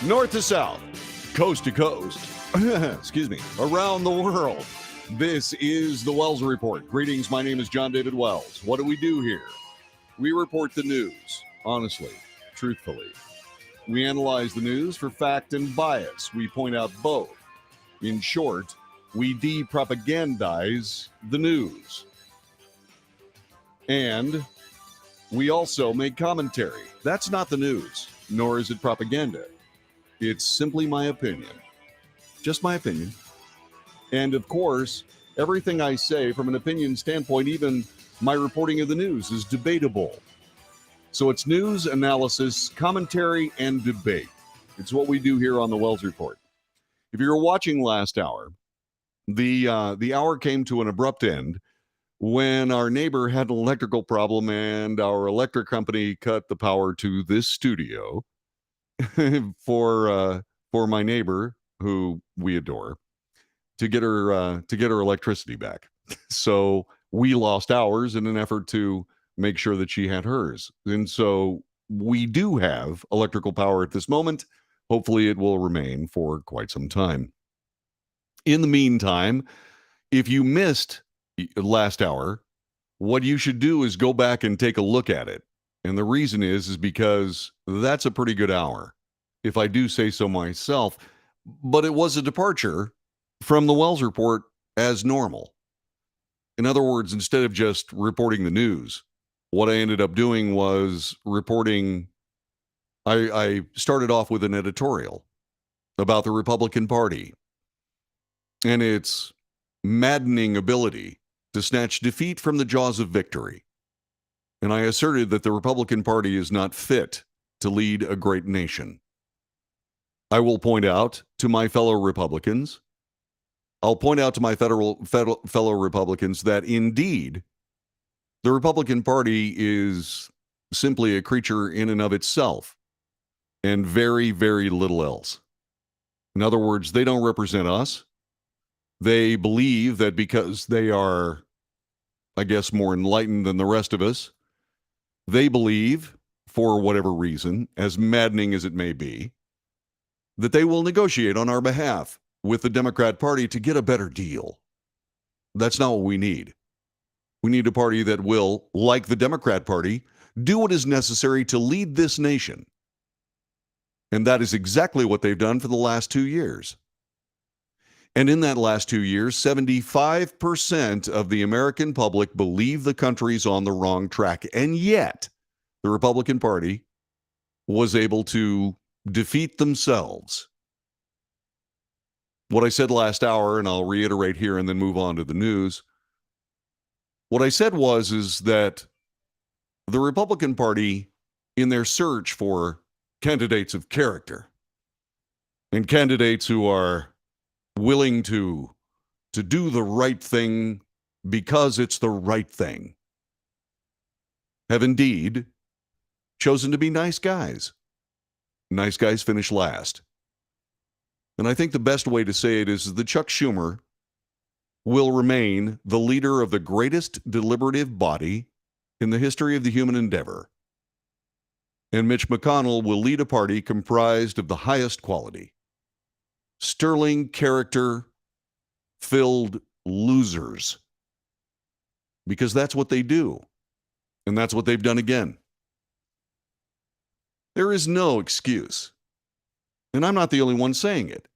north to south, coast to coast, excuse me, around the world. This is the Wells Report. Greetings, my name is John David Wells. What do we do here? We report the news, honestly, truthfully. We analyze the news for fact and bias. We point out both. In short, we de-propagandize the news. And we also make commentary. That's not the news, nor is it propaganda. It's simply my opinion. Just my opinion. And of course, everything I say from an opinion standpoint, even my reporting of the news, is debatable. So it's news, analysis, commentary, and debate. It's what we do here on the Wells Report. If you were watching last hour, the hour came to an abrupt end when our neighbor had an electrical problem and our electric company cut the power to this studio for my neighbor, who we adore, to get her electricity back. So we lost ours in an effort to make sure that she had hers. And so we do have electrical power at this moment. Hopefully it will remain for quite some time. In the meantime, if you missed last hour, what you should do is go back and take a look at it. And the reason is because that's a pretty good hour, if I do say so myself. But it was a departure from the Wells Report as normal. In other words, instead of just reporting the news, what I ended up doing was reporting. I started off with an editorial about the Republican Party and its maddening ability to snatch defeat from the jaws of victory. And I asserted that the Republican Party is not fit to lead a great nation. I will point out to my fellow Republicans, I'll point out to my fellow Republicans that indeed the Republican Party is simply a creature in and of itself and very, very little else. In other words, they don't represent us. They believe that because they are, I guess, more enlightened than the rest of us, they believe, for whatever reason, as maddening as it may be, that they will negotiate on our behalf with the Democrat Party to get a better deal. That's not what we need. We need a party that will, like the Democrat Party, do what is necessary to lead this nation. And that is exactly what they've done for the last 2 years. And in that last 2 years, 75% of the American public believe the country's on the wrong track. And yet, the Republican Party was able to defeat themselves. What I said last hour, and I'll reiterate here and then move on to the news. What I said is that the Republican Party, in their search for candidates of character and candidates who are willing to do the right thing because it's the right thing, have indeed chosen to be nice guys. Nice guys finish last. And I think the best way to say it is that Chuck Schumer will remain the leader of the greatest deliberative body in the history of the human endeavor. And Mitch McConnell will lead a party comprised of the highest quality, sterling character-filled losers. Because that's what they do. And that's what they've done again. There is no excuse. And I'm not the only one saying it.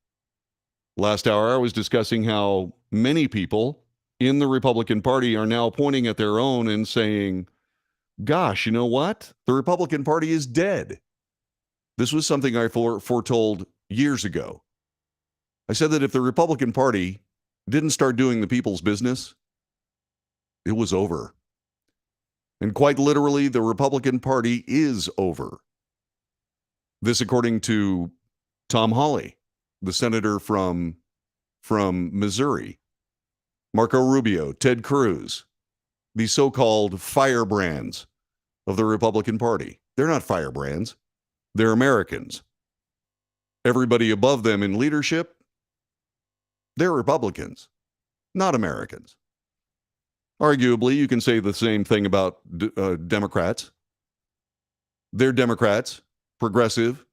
Last hour, I was discussing how many people in the Republican Party are now pointing at their own and saying, gosh, you know what? The Republican Party is dead. This was something I foretold years ago. I said that if the Republican Party didn't start doing the people's business, it was over. And quite literally, the Republican Party is over. This according to Tom Hawley, the senator from Missouri, Marco Rubio, Ted Cruz, the so-called firebrands of the Republican Party. They're not firebrands. They're Americans. Everybody above them in leadership, they're Republicans, not Americans. Arguably, you can say the same thing about Democrats. They're Democrats, progressive,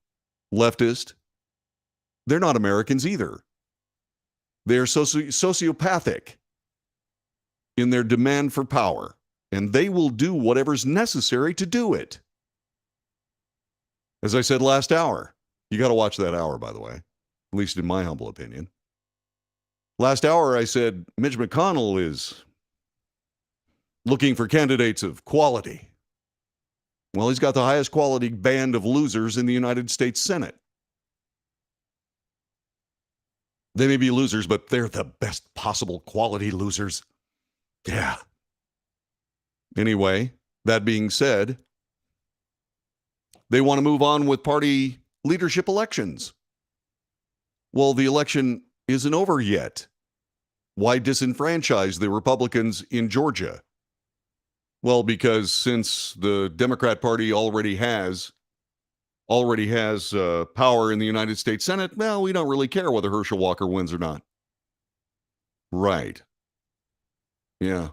leftist, they're not Americans either. They're sociopathic in their demand for power, and they will do whatever's necessary to do it. As I said last hour, you got to watch that hour, by the way, at least in my humble opinion. Last hour, I said Mitch McConnell is looking for candidates of quality. Well, he's got the highest quality band of losers in the United States Senate. They may be losers, but they're the best possible quality losers. Yeah. Anyway, that being said, they want to move on with party leadership elections. Well, the election isn't over yet. Why disenfranchise the Republicans in Georgia? Well, because since the Democrat Party already has power in the United States Senate, well, we don't really care whether Herschel Walker wins or not. Right. Yeah.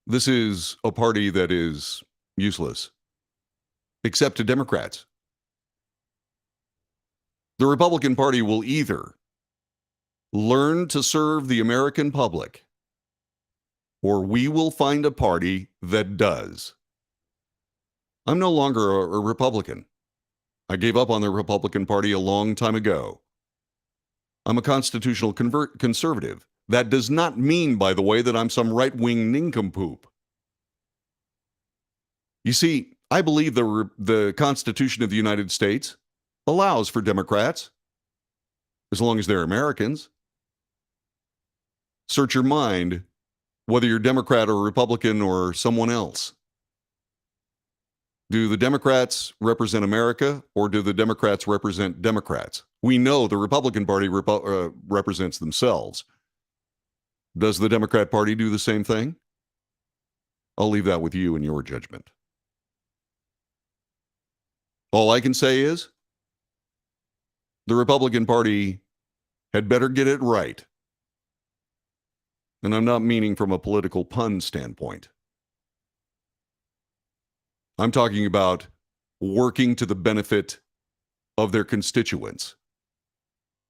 This is a party that is useless, except to Democrats. The Republican Party will either learn to serve the American public, or we will find a party that does. I'm no longer a Republican. I gave up on the Republican Party a long time ago. I'm a constitutional conservative. That does not mean, by the way, that I'm some right-wing nincompoop. You see, I believe the Constitution of the United States allows for Democrats, as long as they're Americans. Search your mind, whether you're Democrat or Republican or someone else. Do the Democrats represent America, or do the Democrats represent Democrats? We know the Republican Party represents themselves. Does the Democrat Party do the same thing? I'll leave that with you and your judgment. All I can say is the Republican Party had better get it right. And I'm not meaning from a political pun standpoint. I'm talking about working to the benefit of their constituents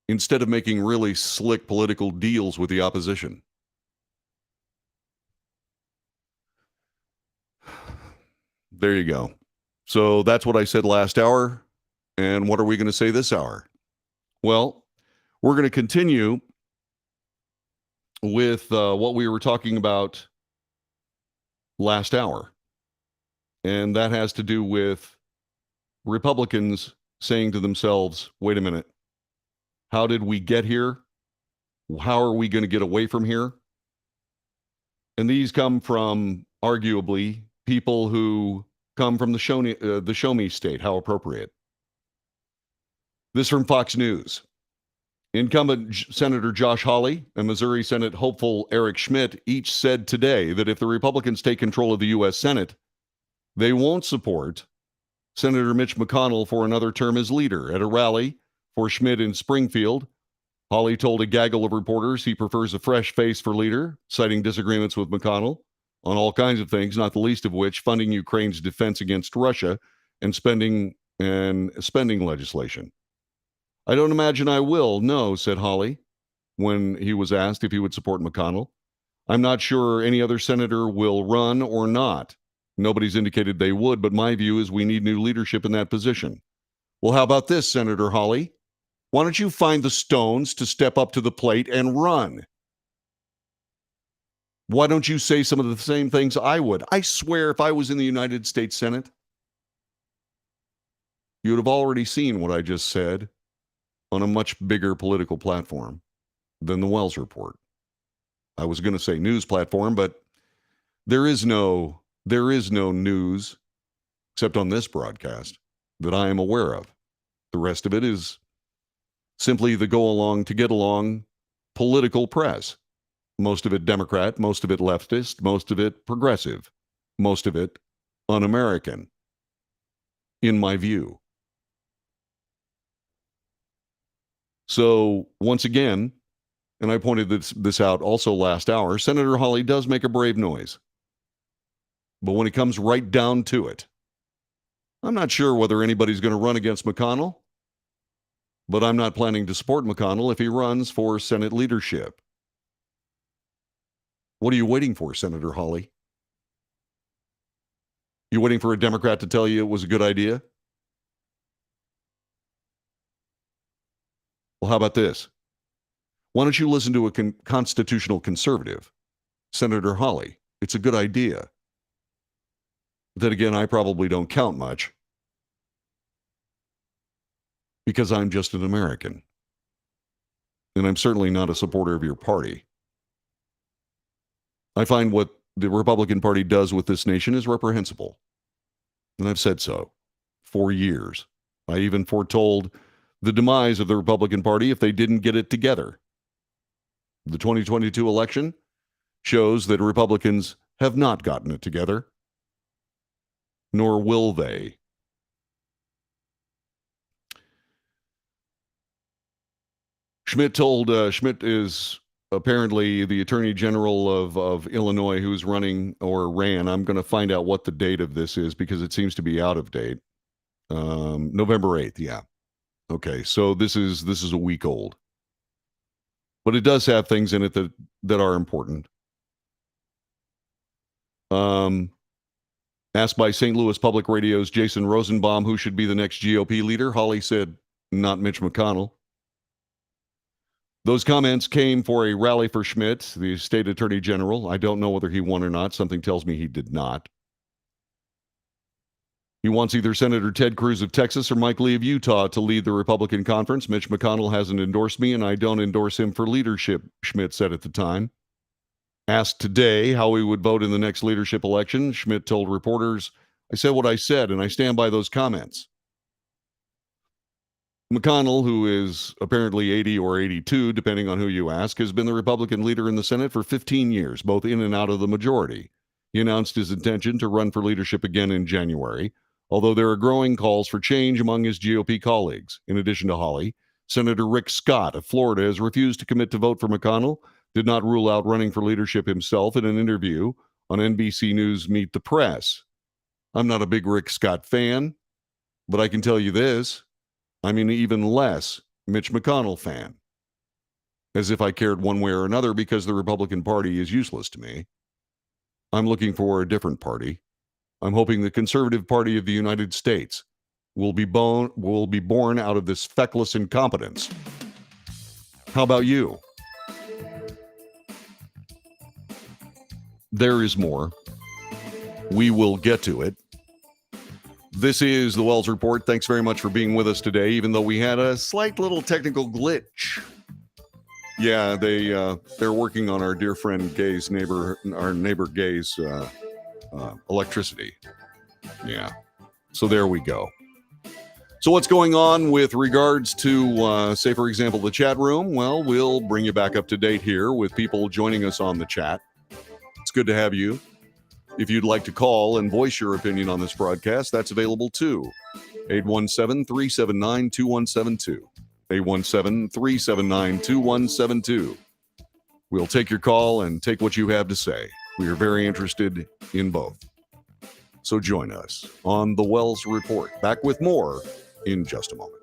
instead of making really slick political deals with the opposition. There you go. So that's what I said last hour. And what are we going to say this hour? Well, we're going to continue with what we were talking about last hour. And that has to do with Republicans saying to themselves, wait a minute, how did we get here? How are we going to get away from here? And these come from, arguably, people who come from the show me state. How appropriate. This from Fox News. Incumbent Senator Josh Hawley and Missouri Senate hopeful Eric Schmidt each said today that if the Republicans take control of the U.S. Senate, they won't support Senator Mitch McConnell for another term as leader. At a rally for Schmidt in Springfield, Hawley told a gaggle of reporters he prefers a fresh face for leader, citing disagreements with McConnell on all kinds of things, not the least of which funding Ukraine's defense against Russia and spending legislation. I don't imagine I will, no, said Hawley when he was asked if he would support McConnell. I'm not sure any other senator will run or not. Nobody's indicated they would, but my view is we need new leadership in that position. Well, how about this, Senator Hawley? Why don't you find the stones to step up to the plate and run? Why don't you say some of the same things I would? I swear if I was in the United States Senate, you would have already seen what I just said on a much bigger political platform than the Wells Report. I was going to say news platform, but there is no news except on this broadcast that I am aware of. The rest of it is simply the go along to get along political press. Most of it Democrat, most of it leftist, most of it progressive, most of it un-American, in my view. So once again, and I pointed this out also last hour, Senator Hawley does make a brave noise. But when it comes right down to it, I'm not sure whether anybody's going to run against McConnell. but I'm not planning to support McConnell if he runs for Senate leadership. What are you waiting for, Senator Hawley? You waiting for a Democrat to tell you it was a good idea? Well, how about this? Why don't you listen to a constitutional conservative, Senator Hawley? It's a good idea. Then again, I probably don't count much because I'm just an American. And I'm certainly not a supporter of your party. I find what the Republican Party does with this nation is reprehensible. And I've said so for years. I even foretold the demise of the Republican Party if they didn't get it together. The 2022 election shows that Republicans have not gotten it together, nor will they. Schmidt is apparently the Attorney General of Illinois who's running or ran. I'm going to find out what the date of this is because it seems to be out of date. November 8th, yeah. Okay, so this is a week old. But it does have things in it that are important. Asked by St. Louis Public Radio's Jason Rosenbaum who should be the next GOP leader, Hawley said, not Mitch McConnell. Those comments came for a rally for Schmidt, the state attorney general. I don't know whether he won or not. Something tells me he did not. He wants either Senator Ted Cruz of Texas or Mike Lee of Utah to lead the Republican conference. Mitch McConnell hasn't endorsed me, and I don't endorse him for leadership, Schmidt said at the time. Asked today how he would vote in the next leadership election, Schmidt told reporters, I said what I said, and I stand by those comments. McConnell, who is apparently 80 or 82, depending on who you ask, has been the Republican leader in the Senate for 15 years, both in and out of the majority. He announced his intention to run for leadership again in January, although there are growing calls for change among his GOP colleagues. In addition to Hawley, Senator Rick Scott of Florida has refused to commit to vote for McConnell, did not rule out running for leadership himself in an interview on NBC News Meet the Press. I'm not a big Rick Scott fan, but I can tell you this. I'm an even less Mitch McConnell fan. As if I cared one way or another because the Republican Party is useless to me. I'm looking for a different party. I'm hoping the Conservative Party of the United States will be born out of this feckless incompetence. How about you? There is more. We will get to it. This is the Wells Report. Thanks very much for being with us today, even though we had a slight little technical glitch. Yeah, they're working on our dear friend Gay's our neighbor Gay's electricity. Yeah. So there we go. So what's going on with regards to, say, for example, the chat room? Well, we'll bring you back up to date here with people joining us on the chat. It's good to have you. If you'd like to call and voice your opinion on this broadcast, that's available too. 817-379-2172. 817-379-2172. We'll take your call and take what you have to say. We are very interested in both. So join us on the Wells Report. Back with more in just a moment.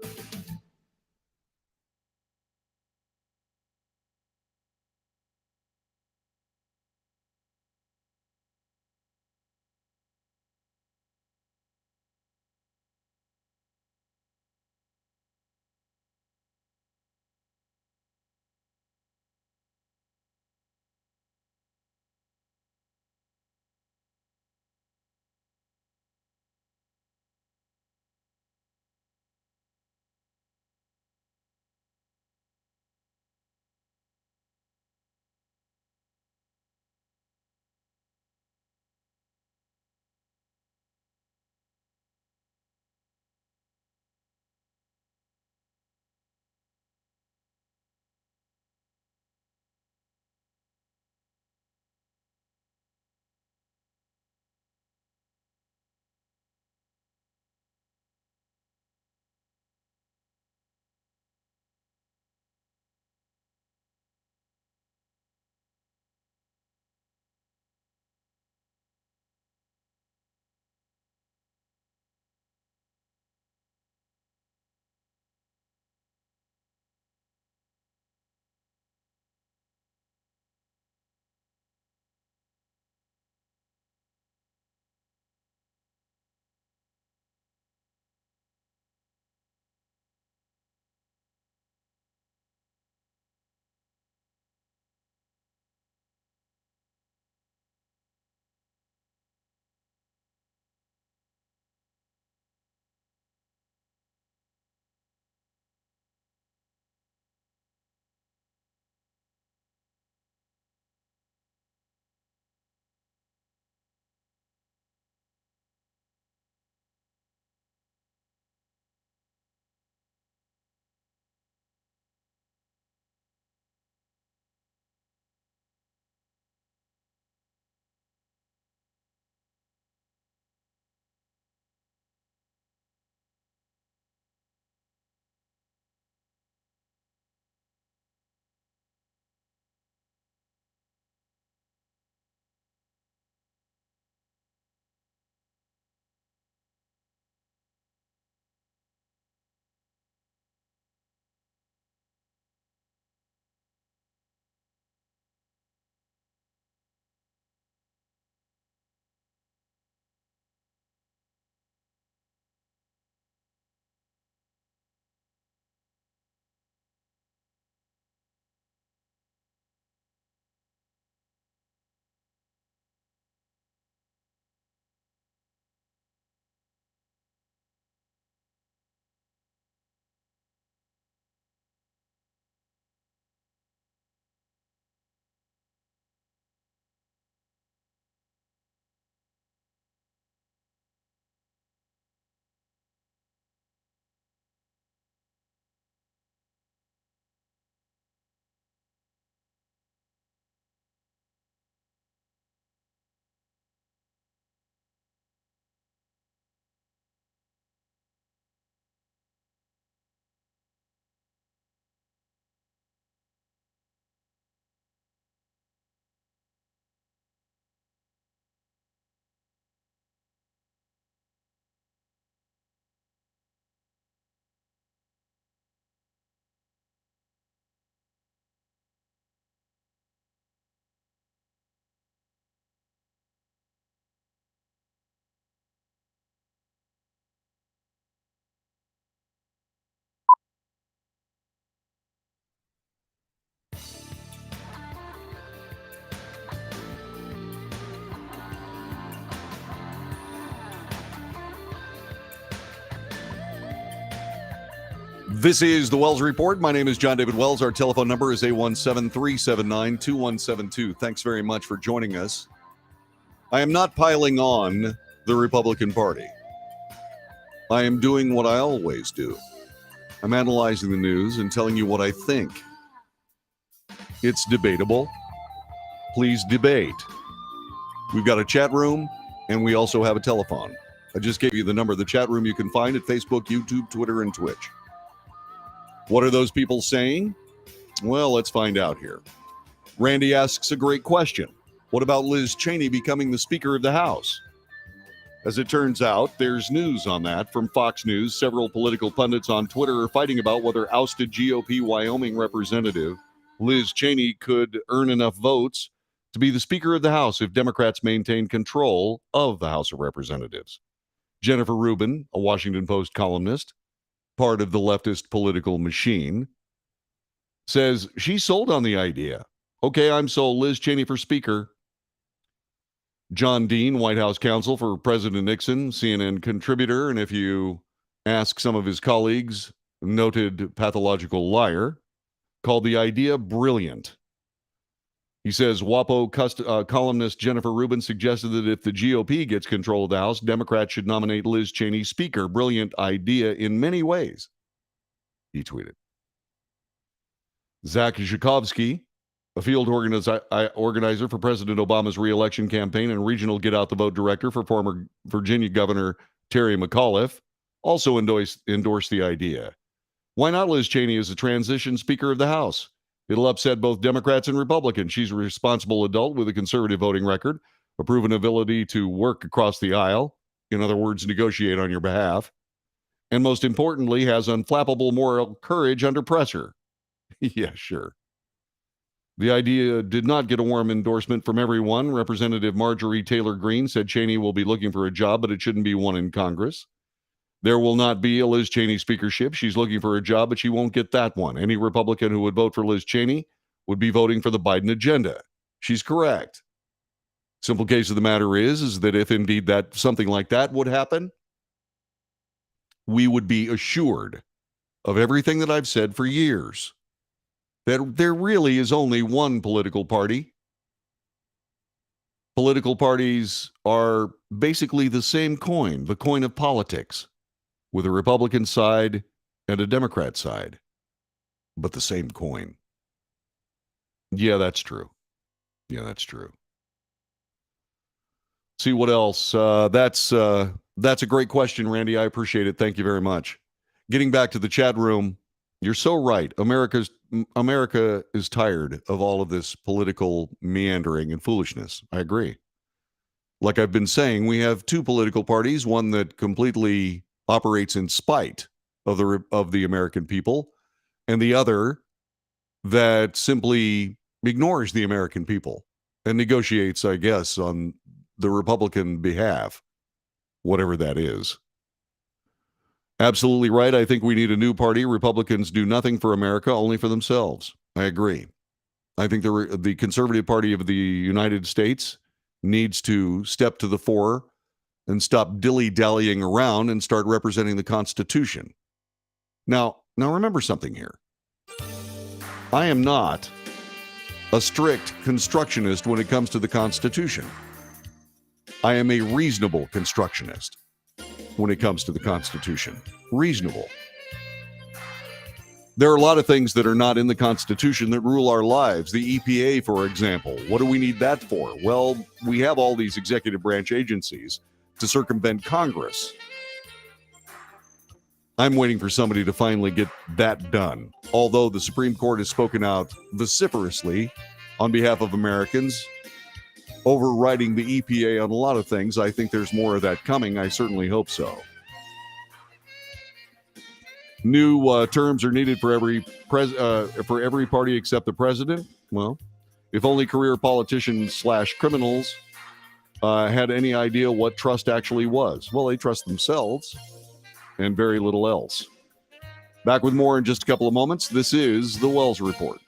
This is the Wells Report. My name is John David Wells. Our telephone number is 817-379-2172. Thanks very much for joining us. I am not piling on the Republican Party. I am doing what I always do. I'm analyzing the news and telling you what I think. It's debatable. Please debate. We've got a chat room, and we also have a telephone. I just gave you the number of the chat room you can find at Facebook, YouTube, Twitter, and Twitch. What are those people saying? Well, let's find out here. Randy asks a great question. What about Liz Cheney becoming the Speaker of the House? As it turns out, there's news on that from Fox News. Several political pundits on Twitter are fighting about whether ousted GOP Wyoming Representative Liz Cheney could earn enough votes to be the Speaker of the House if Democrats maintain control of the House of Representatives. Jennifer Rubin, a Washington Post columnist, part of the leftist political machine, says she's sold on the idea. Okay, I'm sold. Liz Cheney for Speaker. John Dean, White House counsel for President Nixon, CNN contributor, and if you ask some of his colleagues, noted pathological liar, called the idea brilliant. He says WAPO columnist Jennifer Rubin suggested that if the GOP gets control of the House, Democrats should nominate Liz Cheney Speaker. Brilliant idea in many ways, he tweeted. Zach Zhukovsky, a field organizer for President Obama's re-election campaign and regional Get Out the Vote director for former Virginia Governor Terry McAuliffe, also endorsed the idea. Why not Liz Cheney as a transition Speaker of the House? It'll upset both Democrats and Republicans. She's a responsible adult with a conservative voting record, a proven ability to work across the aisle, in other words, negotiate on your behalf, and most importantly, has unflappable moral courage under pressure. Yeah, sure. The idea did not get a warm endorsement from everyone. Representative Marjorie Taylor Greene said Cheney will be looking for a job, but it shouldn't be one in Congress. There will not be a Liz Cheney speakership. She's looking for a job, but she won't get that one. Any Republican who would vote for Liz Cheney would be voting for the Biden agenda. She's correct. Simple case of the matter is that if indeed that something like that would happen, we would be assured of everything that I've said for years, that there really is only one political party. Political parties are basically the same coin, the coin of politics, with a Republican side and a Democrat side, but the same coin. Yeah, that's true. Yeah, that's true. See what else? That's a great question, Randy. I appreciate it. Thank you very much. Getting back to the chat room, you're so right. America is tired of all of this political meandering and foolishness. I agree. Like I've been saying, we have two political parties, one that completely operates in spite of the American people, and the other that simply ignores the American people and negotiates, I guess, on the Republican behalf, whatever that is. Absolutely right. I think we need a new party. Republicans do nothing for America, only for themselves. I agree. I think the Conservative Party of the United States needs to step to the fore and stop dilly-dallying around and start representing the Constitution. Now remember something here. I am not a strict constructionist when it comes to the Constitution. I am a reasonable constructionist when it comes to the Constitution. Reasonable. There are a lot of things that are not in the Constitution that rule our lives. The EPA, for example. What do we need that for? Well, we have all these executive branch agencies to circumvent Congress. I'm waiting for somebody to finally get that done. Although the Supreme Court has spoken out vociferously on behalf of Americans, overriding the EPA on a lot of things, I think there's more of that coming. I certainly hope so. New terms are needed for every party except the president. Well, if only career politicians / criminals had any idea what trust actually was. Well, they trust themselves and very little else. Back with more in just a couple of moments. This is the Wells Report.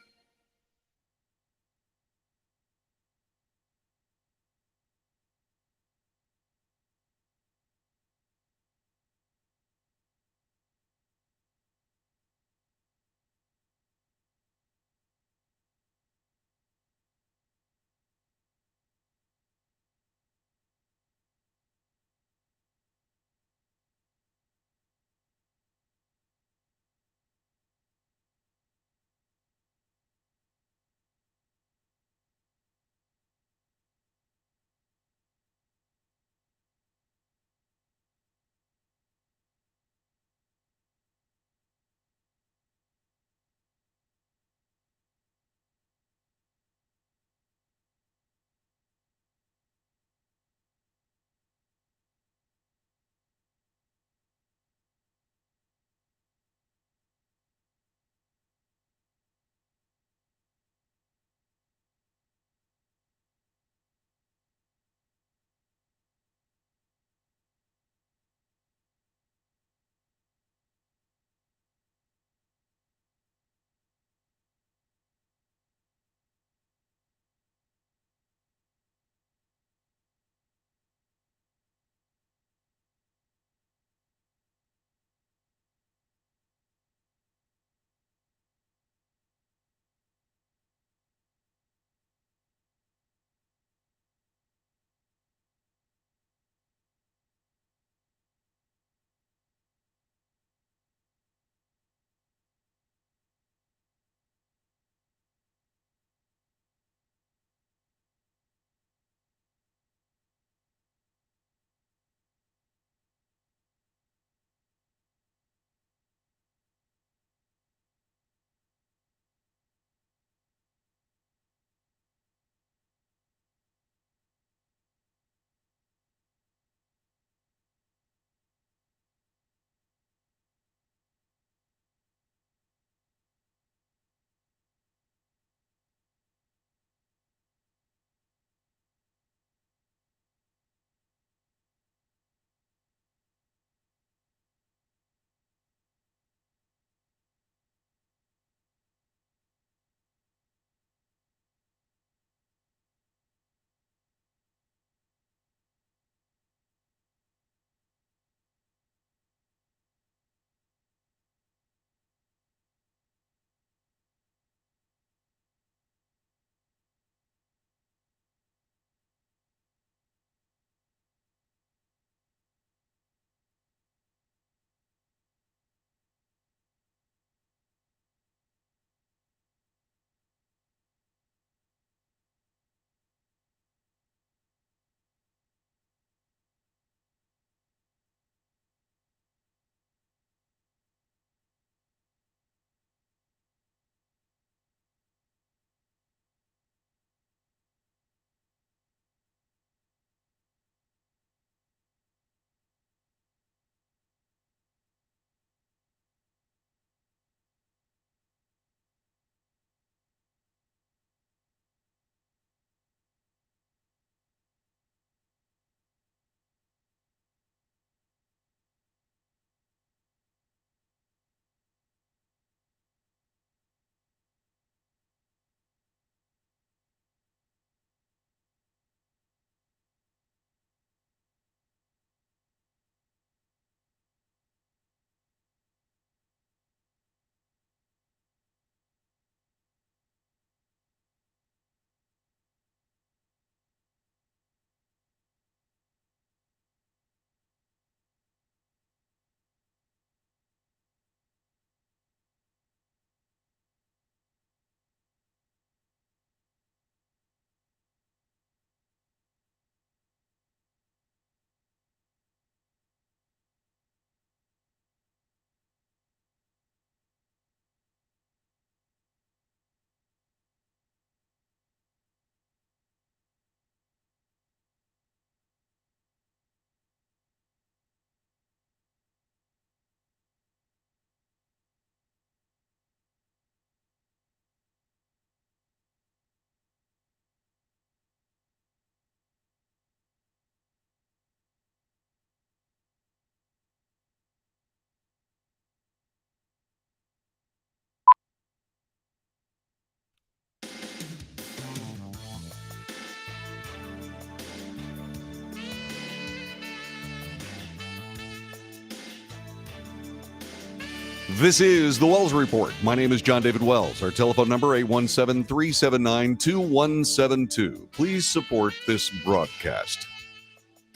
This is the Wells Report. My name is John David Wells. Our telephone number, 817-379-2172. Please support this broadcast.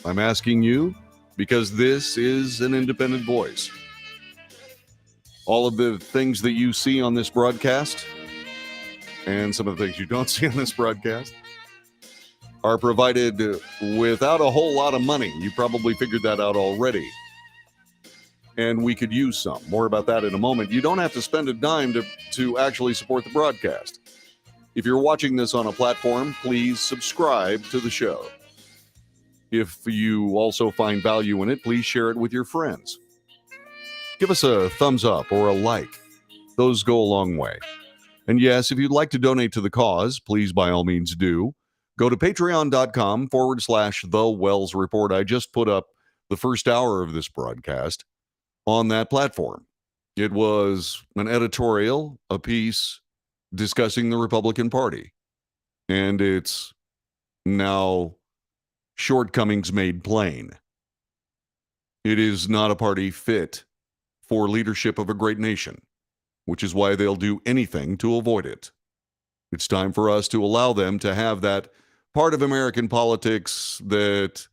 I'm asking you because this is an independent voice. All of the things that you see on this broadcast and some of the things you don't see on this broadcast are provided without a whole lot of money. You probably figured that out already. And we could use some. More about that in a moment. You don't have to spend a dime to actually support the broadcast. If you're watching this on a platform, please subscribe to the show. If you also find value in it, please share it with your friends. Give us a thumbs up or a like. Those go a long way. And yes, if you'd like to donate to the cause, please by all means do. Go to patreon.com/The Wells Report. I just put up the first hour of this broadcast on that platform. It was an editorial, a piece discussing the Republican Party and its now shortcomings made plain. It is not a party fit for leadership of a great nation, which is why they'll do anything to avoid it. It's time for us to allow them to have that part of American politics that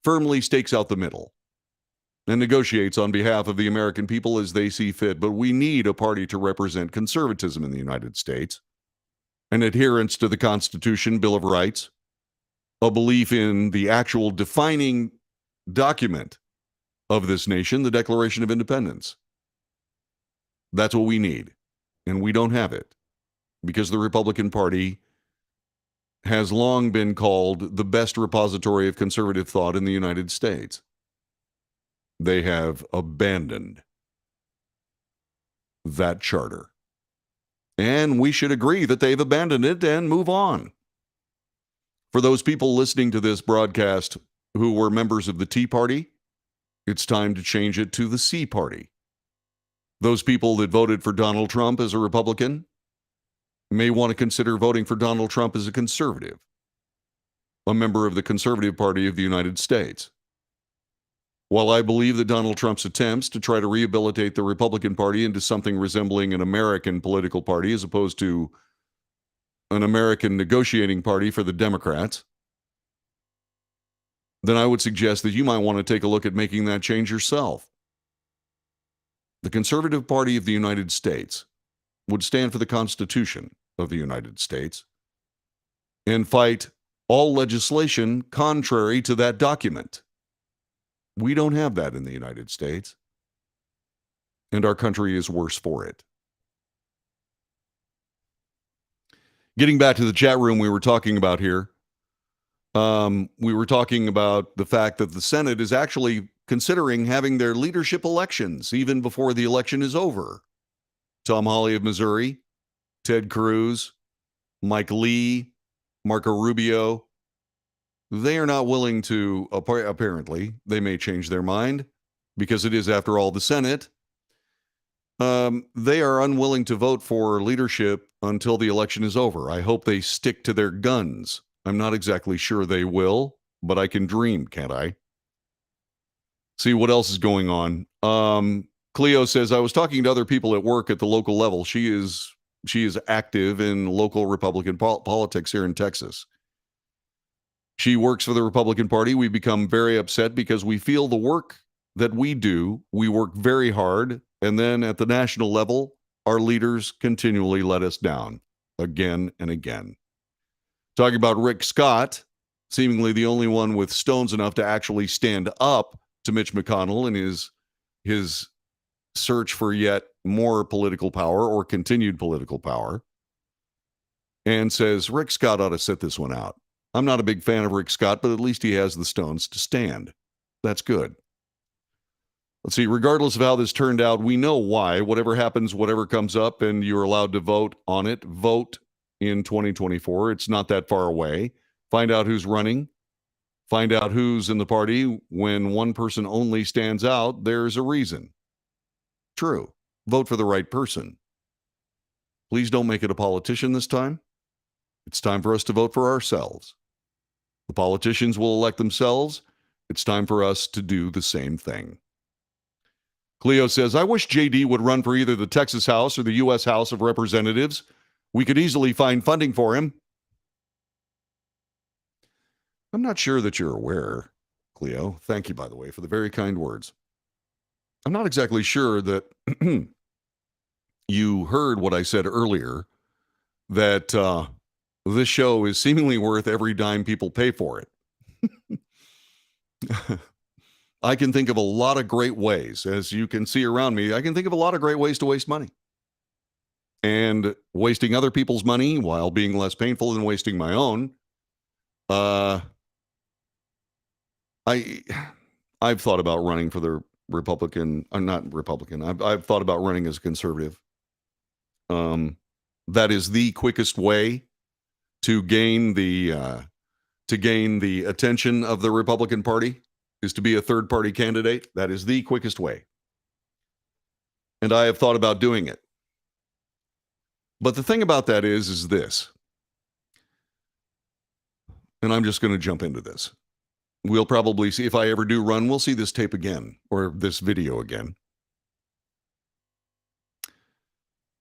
firmly stakes out the middle and negotiates on behalf of the American people as they see fit. But we need a party to represent conservatism in the United States, an adherence to the Constitution, Bill of Rights, a belief in the actual defining document of this nation, the Declaration of Independence. That's what we need, and we don't have it because the Republican Party has long been called the best repository of conservative thought in the United States. They have abandoned that charter. And we should agree that they've abandoned it and move on. For those people listening to this broadcast who were members of the Tea Party, it's time to change it to the C Party. Those people that voted for Donald Trump as a Republican may want to consider voting for Donald Trump as a conservative, a member of the Conservative Party of the United States. While I believe that Donald Trump's attempts to try to rehabilitate the Republican Party into something resembling an American political party as opposed to an American negotiating party for the Democrats, then I would suggest that you might want to take a look at making that change yourself. The Conservative Party of the United States would stand for the Constitution of the United States and fight all legislation contrary to that document. We don't have that in the United States, and our country is worse for it. Getting back to the chat room we were talking about here, we were talking about the fact that the Senate is actually considering having their leadership elections even before the election is over. Tom Hawley of Missouri, Ted Cruz, Mike Lee, Marco Rubio, they are not willing to, apparently, they may change their mind because it is, after all, the Senate. They are unwilling to vote for leadership until the election is over. I hope they stick to their guns. I'm not exactly sure they will, but I can dream, can't I? See what else is going on. Cleo says, I was talking to other people at work at the local level. She is active in local Republican politics here in Texas. She works for the Republican Party. We become very upset because we feel the work that we do, we work very hard, and then at the national level, our leaders continually let us down again and again. Talking about Rick Scott, seemingly the only one with stones enough to actually stand up to Mitch McConnell in his search for yet more political power or continued political power, and says Rick Scott ought to sit this one out. I'm not a big fan of Rick Scott, but at least he has the stones to stand. That's good. Let's see, regardless of how this turned out, we know why. Whatever happens, whatever comes up, and you're allowed to vote on it, vote in 2024. It's not that far away. Find out who's running. Find out who's in the party. When one person only stands out, there's a reason. True. Vote for the right person. Please don't make it a politician this time. It's time for us to vote for ourselves. The politicians will elect themselves. It's time for us to do the same thing. Cleo says, I wish JD would run for either the Texas House or the U.S. House of Representatives. We could easily find funding for him. I'm not sure that you're aware, Cleo. Thank you, by the way, for the very kind words. I'm not exactly sure that you heard what I said earlier, that this show is seemingly worth every dime people pay for it. I can think of a lot of great ways, as you can see around me, I can think of a lot of great ways to waste money. And wasting other people's money while being less painful than wasting my own. I've thought about running for the Republican, not Republican. I've thought about running as a conservative. That is the quickest way to gain the attention of the Republican Party, is to be a third party candidate. That is the quickest way. And I have thought about doing it. But the thing about that is this, and I'm just going to jump into this. We'll probably see, if I ever do run, we'll see this tape again, or this video again.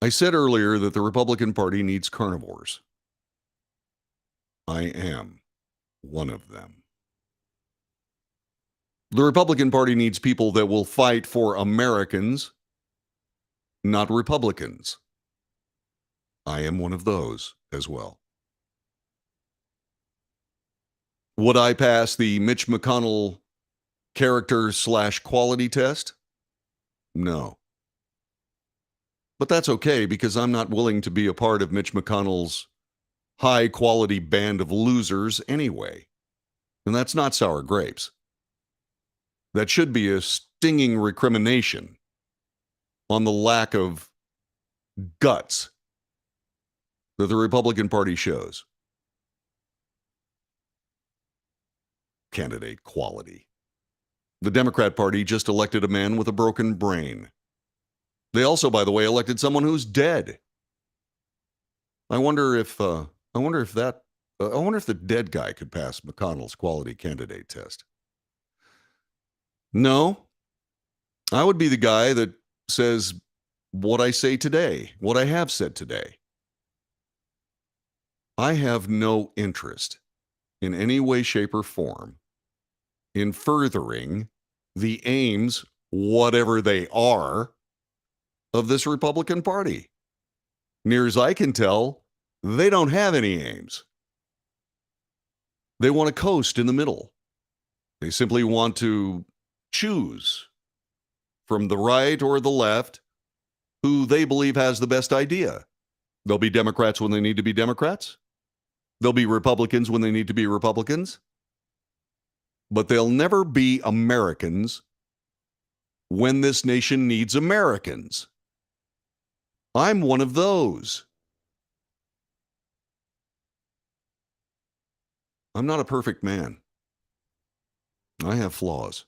I said earlier that the Republican Party needs carnivores. I am one of them. The Republican Party needs people that will fight for Americans, not Republicans. I am one of those as well. Would I pass the Mitch McConnell character/quality test? No. But that's okay, because I'm not willing to be a part of Mitch McConnell's high-quality band of losers anyway. And that's not sour grapes. That should be a stinging recrimination on the lack of guts that the Republican Party shows. Candidate quality. The Democrat Party just elected a man with a broken brain. They also, by the way, elected someone who's dead. I wonder if the dead guy could pass McConnell's quality candidate test. No, I would be the guy that says what I say today, what I have said today. I have no interest in any way, shape, or form in furthering the aims, whatever they are, of this Republican Party. Near as I can tell, they don't have any aims. They want to coast in the middle. They simply want to choose from the right or the left who they believe has the best idea. They'll be Democrats when they need to be Democrats. They'll be Republicans when they need to be Republicans. But they'll never be Americans when this nation needs Americans. I'm one of those. I'm not a perfect man. I have flaws.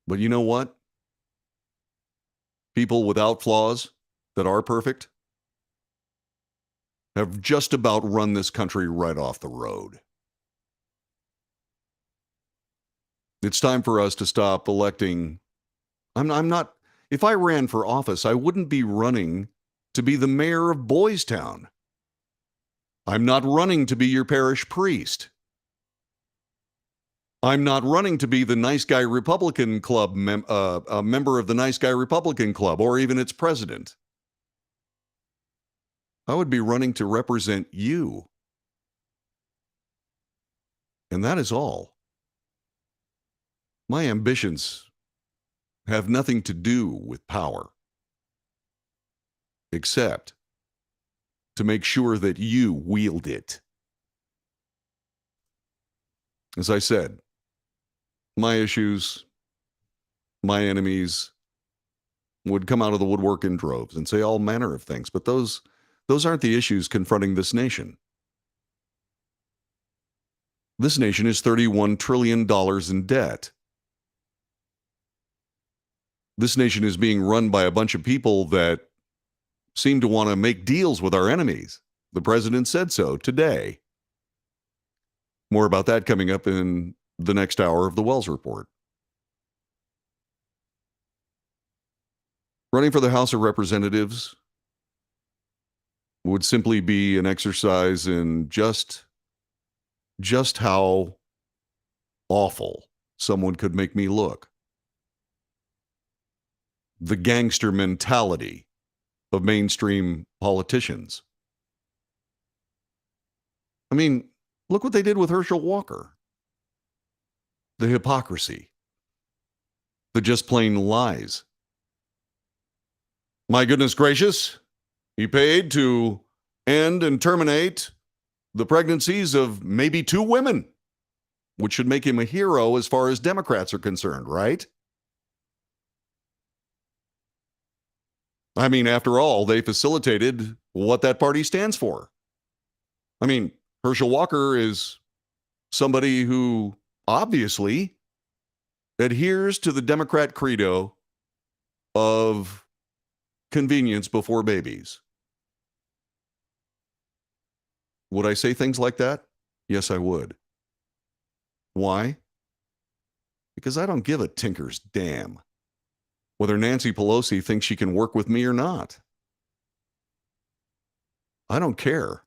But you know what? People without flaws that are perfect have just about run this country right off the road. It's time for us to stop electing. I'm not, if I ran for office, I wouldn't be running to be the mayor of Boys Town. I'm not running to be your parish priest. I'm not running to be the Nice Guy Republican Club, a member of the Nice Guy Republican Club, or even its president. I would be running to represent you. And that is all. My ambitions have nothing to do with power, except to make sure that you wield it. As I said, my issues, my enemies would come out of the woodwork in droves and say all manner of things, but those aren't the issues confronting this nation. This nation is $31 trillion in debt. This nation is being run by a bunch of people that seem to want to make deals with our enemies. The president said so today. More about that coming up in the next hour of the Wells Report. Running for the House of Representatives would simply be an exercise in just how awful someone could make me look. The gangster mentality of mainstream politicians. I mean, look what they did with Herschel Walker. The hypocrisy. The just plain lies. My goodness gracious, he paid to end and terminate the pregnancies of maybe 2 women, which should make him a hero as far as Democrats are concerned, right? I mean, after all, they facilitated what that party stands for. I mean, Herschel Walker is somebody who obviously adheres to the Democrat credo of convenience before babies. Would I say things like that? Yes, I would. Why? Because I don't give a tinker's damn whether Nancy Pelosi thinks she can work with me or not. I don't care.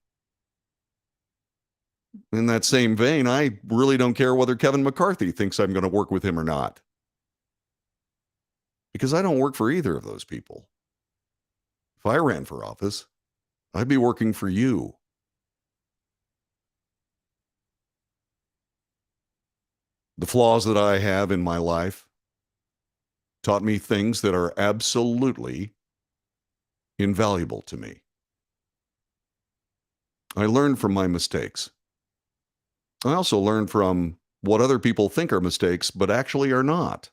In that same vein, I really don't care whether Kevin McCarthy thinks I'm going to work with him or not. Because I don't work for either of those people. If I ran for office, I'd be working for you. The flaws that I have in my life taught me things that are absolutely invaluable to me. I learned from my mistakes. I also learned from what other people think are mistakes, but actually are not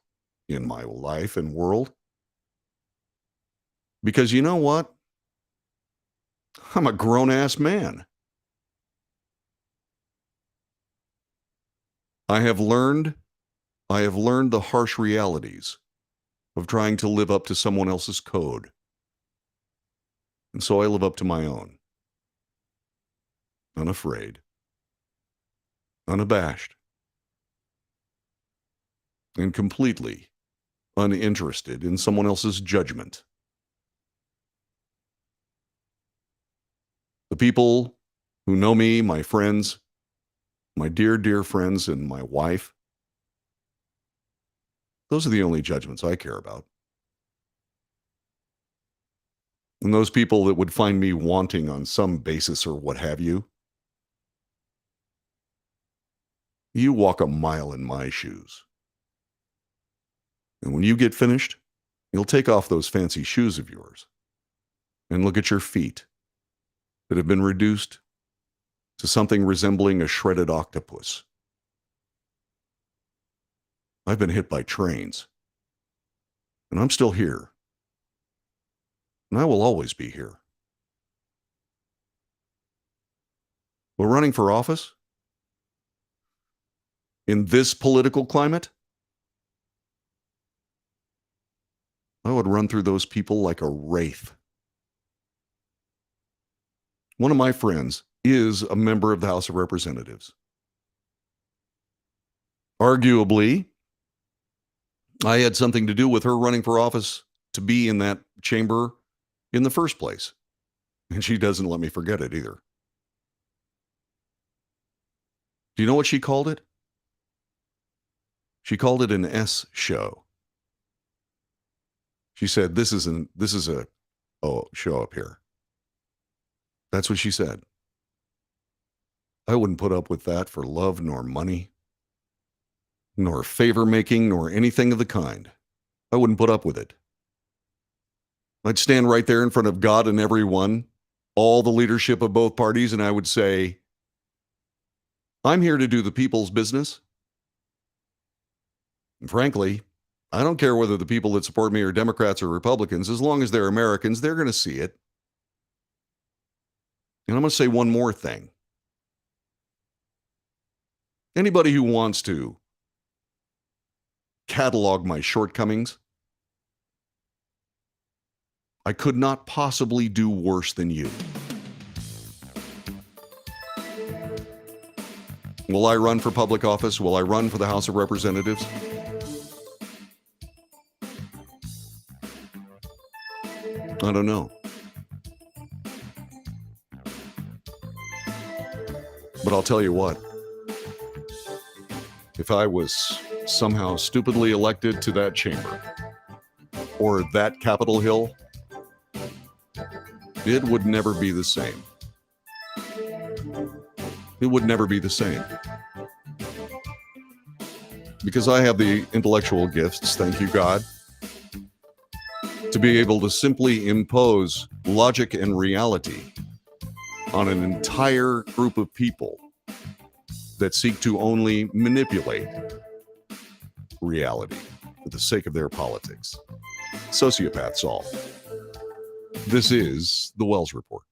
in my life and world. Because you know what? I'm a grown-ass man. I have learned the harsh realities of trying to live up to someone else's code. And so I live up to my own. Unafraid. Unabashed. And completely uninterested in someone else's judgment. The people who know me, my friends, my dear, dear friends, and my wife, those are the only judgments I care about. And those people that would find me wanting on some basis or what have you, you walk a mile in my shoes. And when you get finished, you'll take off those fancy shoes of yours and look at your feet that have been reduced to something resembling a shredded octopus. I've been hit by trains, and I'm still here. And I will always be here. But running for office in this political climate, I would run through those people like a wraith. One of my friends is a member of the House of Representatives. Arguably, I had something to do with her running for office to be in that chamber in the first place. And she doesn't let me forget it either. Do you know what she called it? She called it an S show. She said, this is a show up here. That's what she said. I wouldn't put up with that for love nor money, nor favor making, nor anything of the kind. I wouldn't put up with it. I'd stand right there in front of God and everyone, all the leadership of both parties, and I would say, I'm here to do the people's business. And frankly, I don't care whether the people that support me are Democrats or Republicans. As long as they're Americans, they're going to see it. And I'm going to say one more thing. Anybody who wants to catalog my shortcomings, I could not possibly do worse than you. Will I run for public office? Will I run for the House of Representatives? I don't know. But I'll tell you what, if I was somehow stupidly elected to that chamber or that Capitol Hill, it would never be the same. It would never be the same. Because I have the intellectual gifts, thank you, God, to be able to simply impose logic and reality on an entire group of people that seek to only manipulate reality for the sake of their politics. Sociopaths all. This is the Wells Report.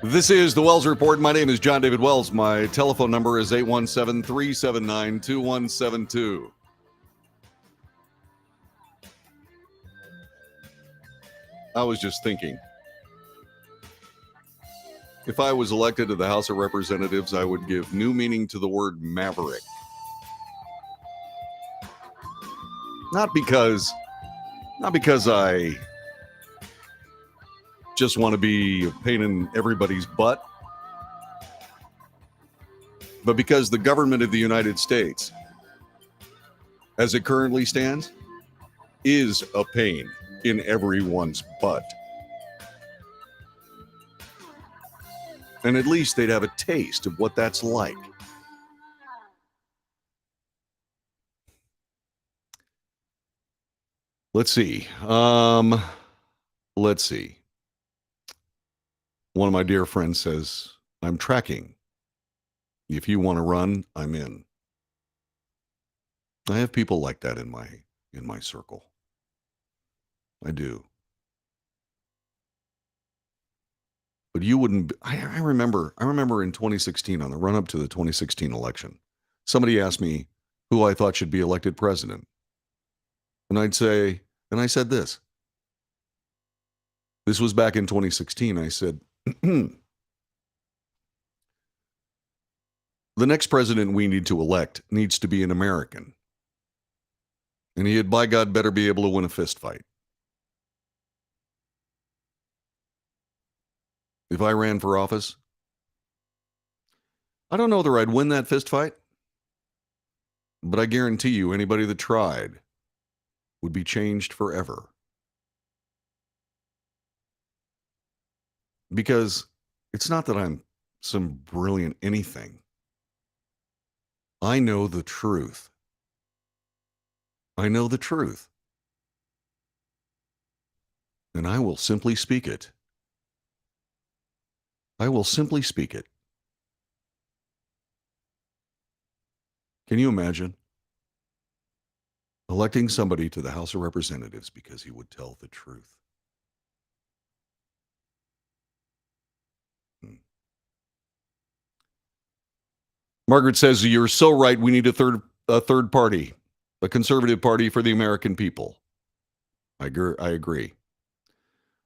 This is the Wells Report. My name is John David Wells. My telephone number is 817-379-2172. I was just thinking, if I was elected to the House of Representatives, I would give new meaning to the word maverick. Not because I just want to be a pain in everybody's butt, but because the government of the United States, as it currently stands, is a pain in everyone's butt. And at least they'd have a taste of what that's like. Let's see. One One of my dear friends says, I'm tracking. If you want to run, I'm in. I have people like that in my circle. I do. But you wouldn't. I remember in 2016, on the run up to the 2016 election, somebody asked me who I thought should be elected president. And I said this. This was back in 2016. I said, the next president we need to elect needs to be an American. And he had, by God, better be able to win a fist fight. If I ran for office, I don't know whether I'd win that fist fight, but I guarantee you anybody that tried would be changed forever. Because it's not that I'm some brilliant anything. I know the truth. I know the truth. And I will simply speak it. I will simply speak it. Can you imagine electing somebody to the House of Representatives because he would tell the truth? Margaret says, you're so right. We need a third party, a conservative party for the American people. I agree.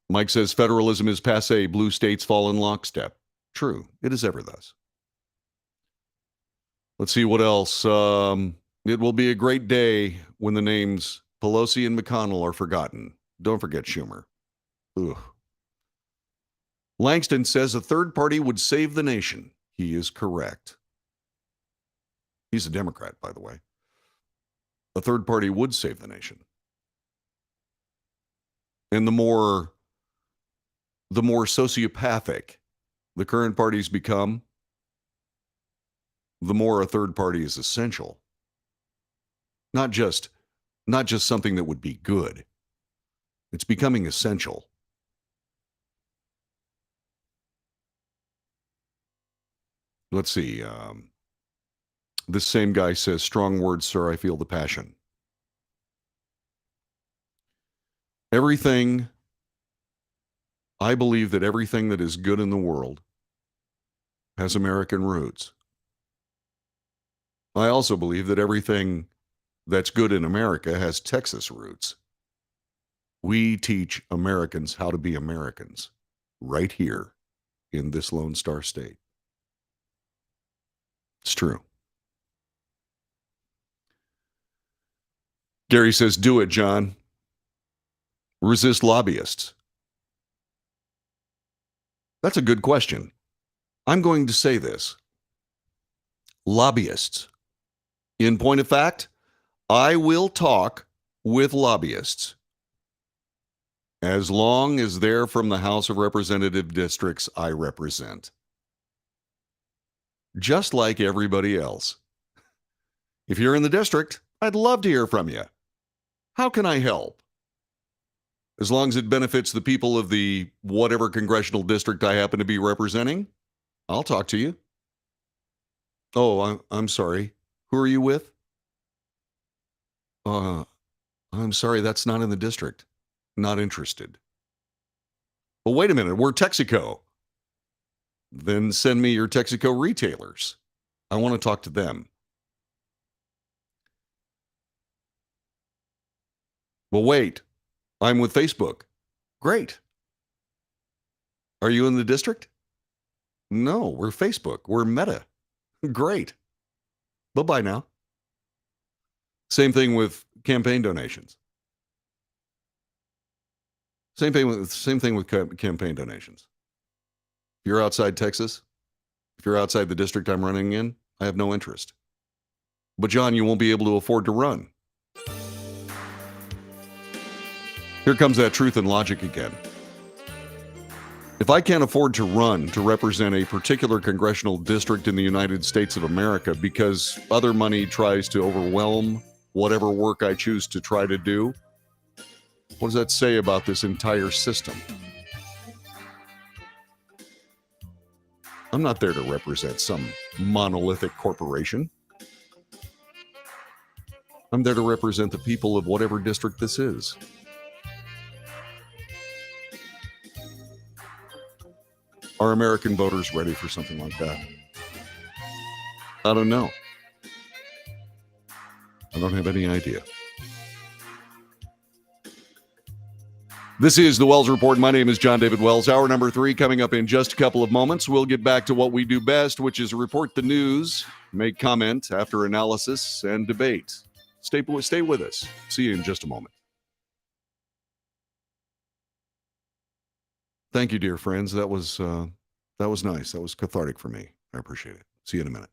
Mike says, federalism is passé. Blue states fall in lockstep. True. It is ever thus. Let's see what else. It will be a great day when the names Pelosi and McConnell are forgotten. Don't forget Schumer. Ugh. Langston says a third party would save the nation. He is correct. He's a Democrat, by the way. A third party would save the nation. And the more sociopathic the current parties become, the more a third party is essential. Not just something that would be good. It's becoming essential. Let's see. This same guy says, strong words, sir. I feel the passion. I believe that everything that is good in the world has American roots. I also believe that everything that's good in America has Texas roots. We teach Americans how to be Americans right here in this Lone Star State. It's true. Gary says, do it, John. Resist lobbyists. That's a good question. I'm going to say this. Lobbyists. In point of fact, I will talk with lobbyists as long as they're from the House of Representative districts I represent. Just like everybody else. If you're in the district, I'd love to hear from you. How can I help? As long as it benefits the people of the whatever congressional district I happen to be representing, I'll talk to you. Oh, I'm sorry. Who are you with? I'm sorry, that's not in the district. Not interested. Well, wait a minute, we're Texaco. Then send me your Texaco retailers. I want to talk to them. Well, wait, I'm with Facebook. Great. Are you in the district? No, we're Facebook. We're Meta. Great. Bye-bye now. Same thing with campaign donations. Same thing with campaign donations. If you're outside Texas, if you're outside the district I'm running in, I have no interest. But John, you won't be able to afford to run. Here comes that truth and logic again. If I can't afford to run to represent a particular congressional district in the United States of America because other money tries to overwhelm whatever work I choose to try to do, what does that say about this entire system? I'm not there to represent some monolithic corporation. I'm there to represent the people of whatever district this is. Are American voters ready for something like that? I don't know. I don't have any idea. This is the Wells Report. My name is John David Wells. Hour number 3 coming up in just a couple of moments. We'll get back to what we do best, which is report the news, make comment after analysis, and debate. Stay with us. See you in just a moment. Thank you, dear friends. That was nice. That was cathartic for me. I appreciate it. See you in a minute.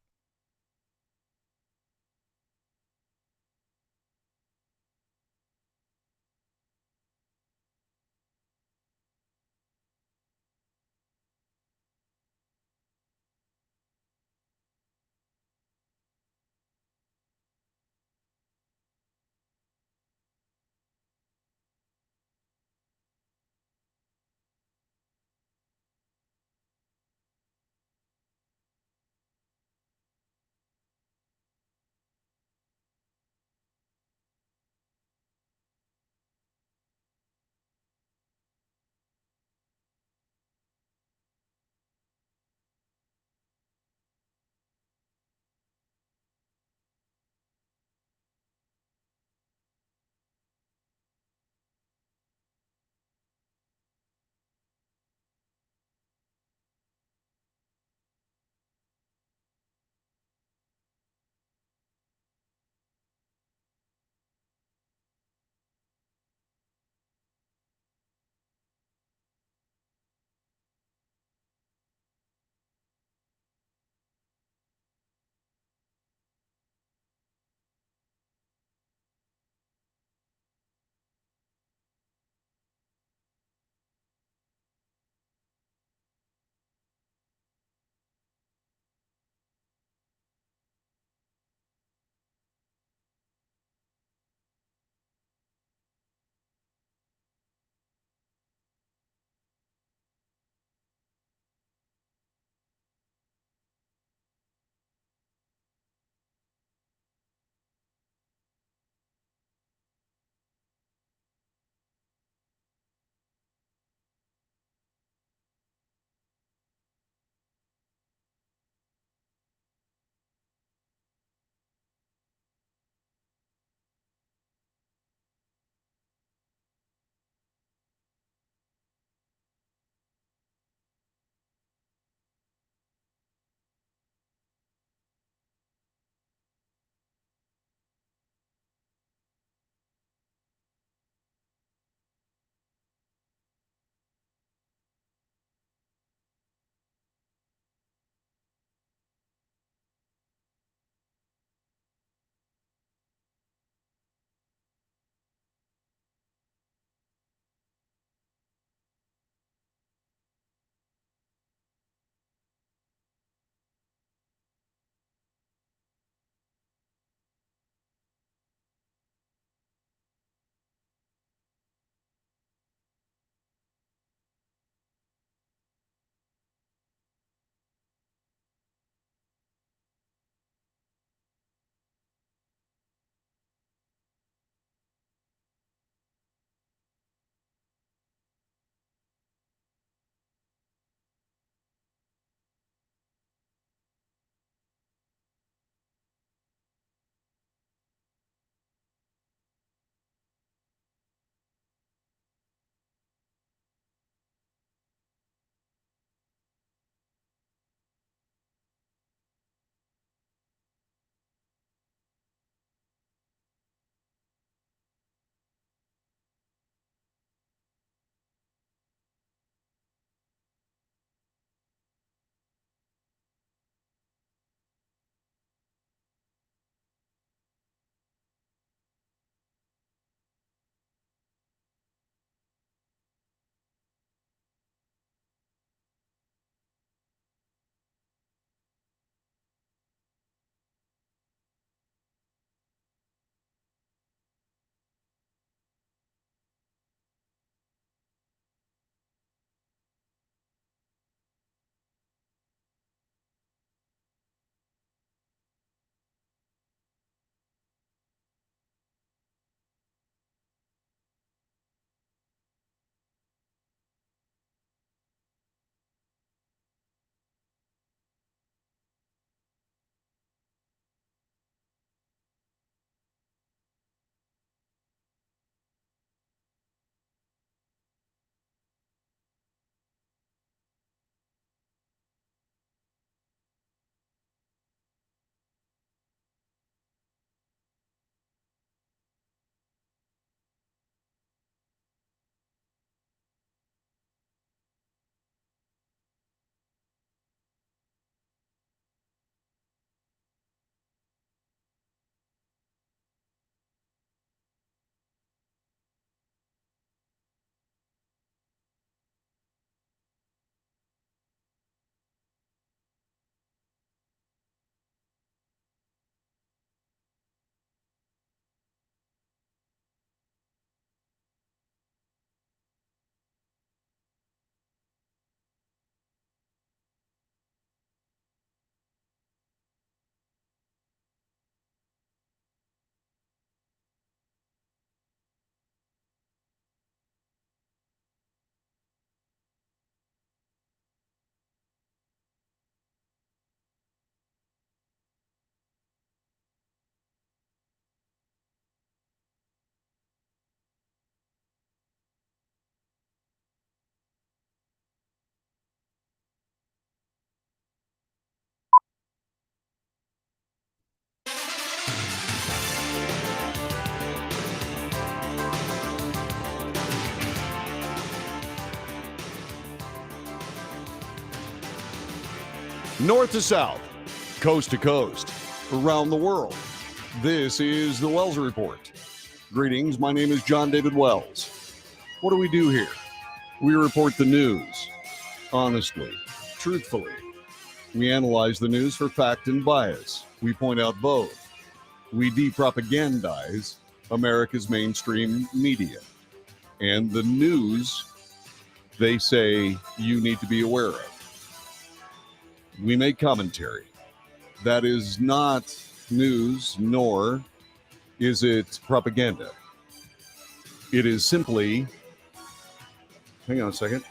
North to south, coast to coast, around the world. This is the Wells Report. Greetings, my name is John David Wells. What do we do here? We report the news, honestly, truthfully. We analyze the news for fact and bias. We point out both. We de-propagandize America's mainstream media. And the news they say you need to be aware of. We make commentary. That is not news, nor is it propaganda. It is simply, hang on a second.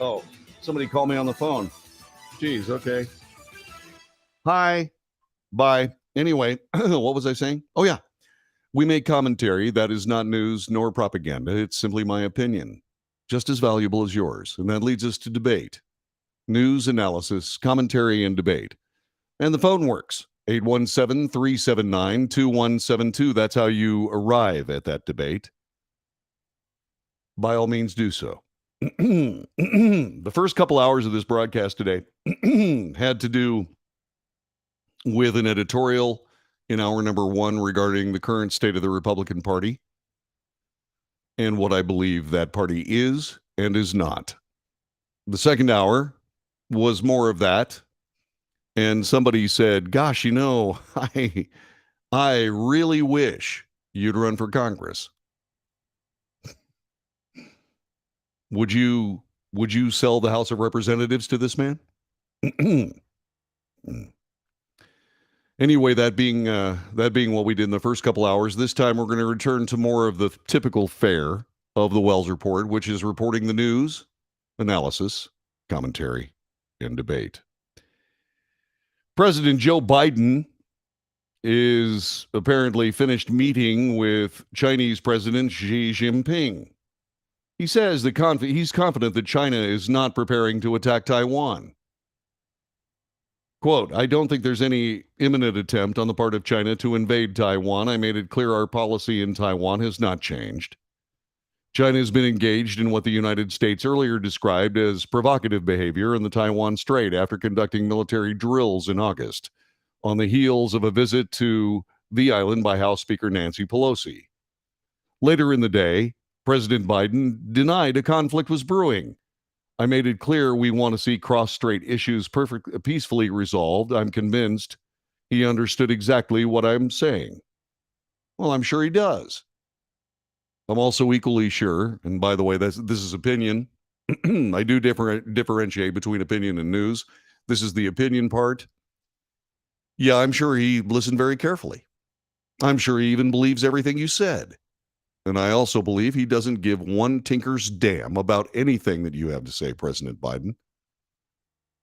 Oh, somebody called me on the phone. Geez, okay. Hi, bye. Anyway, what was I saying? Oh, yeah. We make commentary. That is not news nor propaganda. It's simply my opinion, just as valuable as yours. And that leads us to debate. News, analysis, commentary, and debate. And the phone works. 817-379-2172. That's how you arrive at that debate. By all means, do so. The first couple hours of this broadcast today had to do with an editorial in hour number one regarding the current state of the Republican Party and what I believe that party is and is not. The second hour was more of that. And somebody said, gosh, I really wish you'd run for Congress. Would you sell the House of Representatives to this man? Anyway, that being what we did in the first couple hours, this time we're going to return to more of the typical fare of the Wells Report, which is reporting the news, analysis, commentary, and debate. President Joe Biden is apparently finished meeting with Chinese President Xi Jinping. He says that he's confident that China is not preparing to attack Taiwan. Quote, I don't think there's any imminent attempt on the part of China to invade Taiwan. I made it clear our policy in Taiwan has not changed. China has been engaged in what the United States earlier described as provocative behavior in the Taiwan Strait after conducting military drills in August, on the heels of a visit to the island by House Speaker Nancy Pelosi. Later in the day, President Biden denied a conflict was brewing. I made it clear we want to see cross-strait issues peacefully resolved. I'm convinced he understood exactly what I'm saying. Well, I'm sure he does. I'm also equally sure, and by the way, this is opinion. I do differentiate between opinion and news. This is the opinion part. Yeah, I'm sure he listened very carefully. I'm sure he even believes everything you said. And I also believe he doesn't give one tinker's damn about anything that you have to say, President Biden,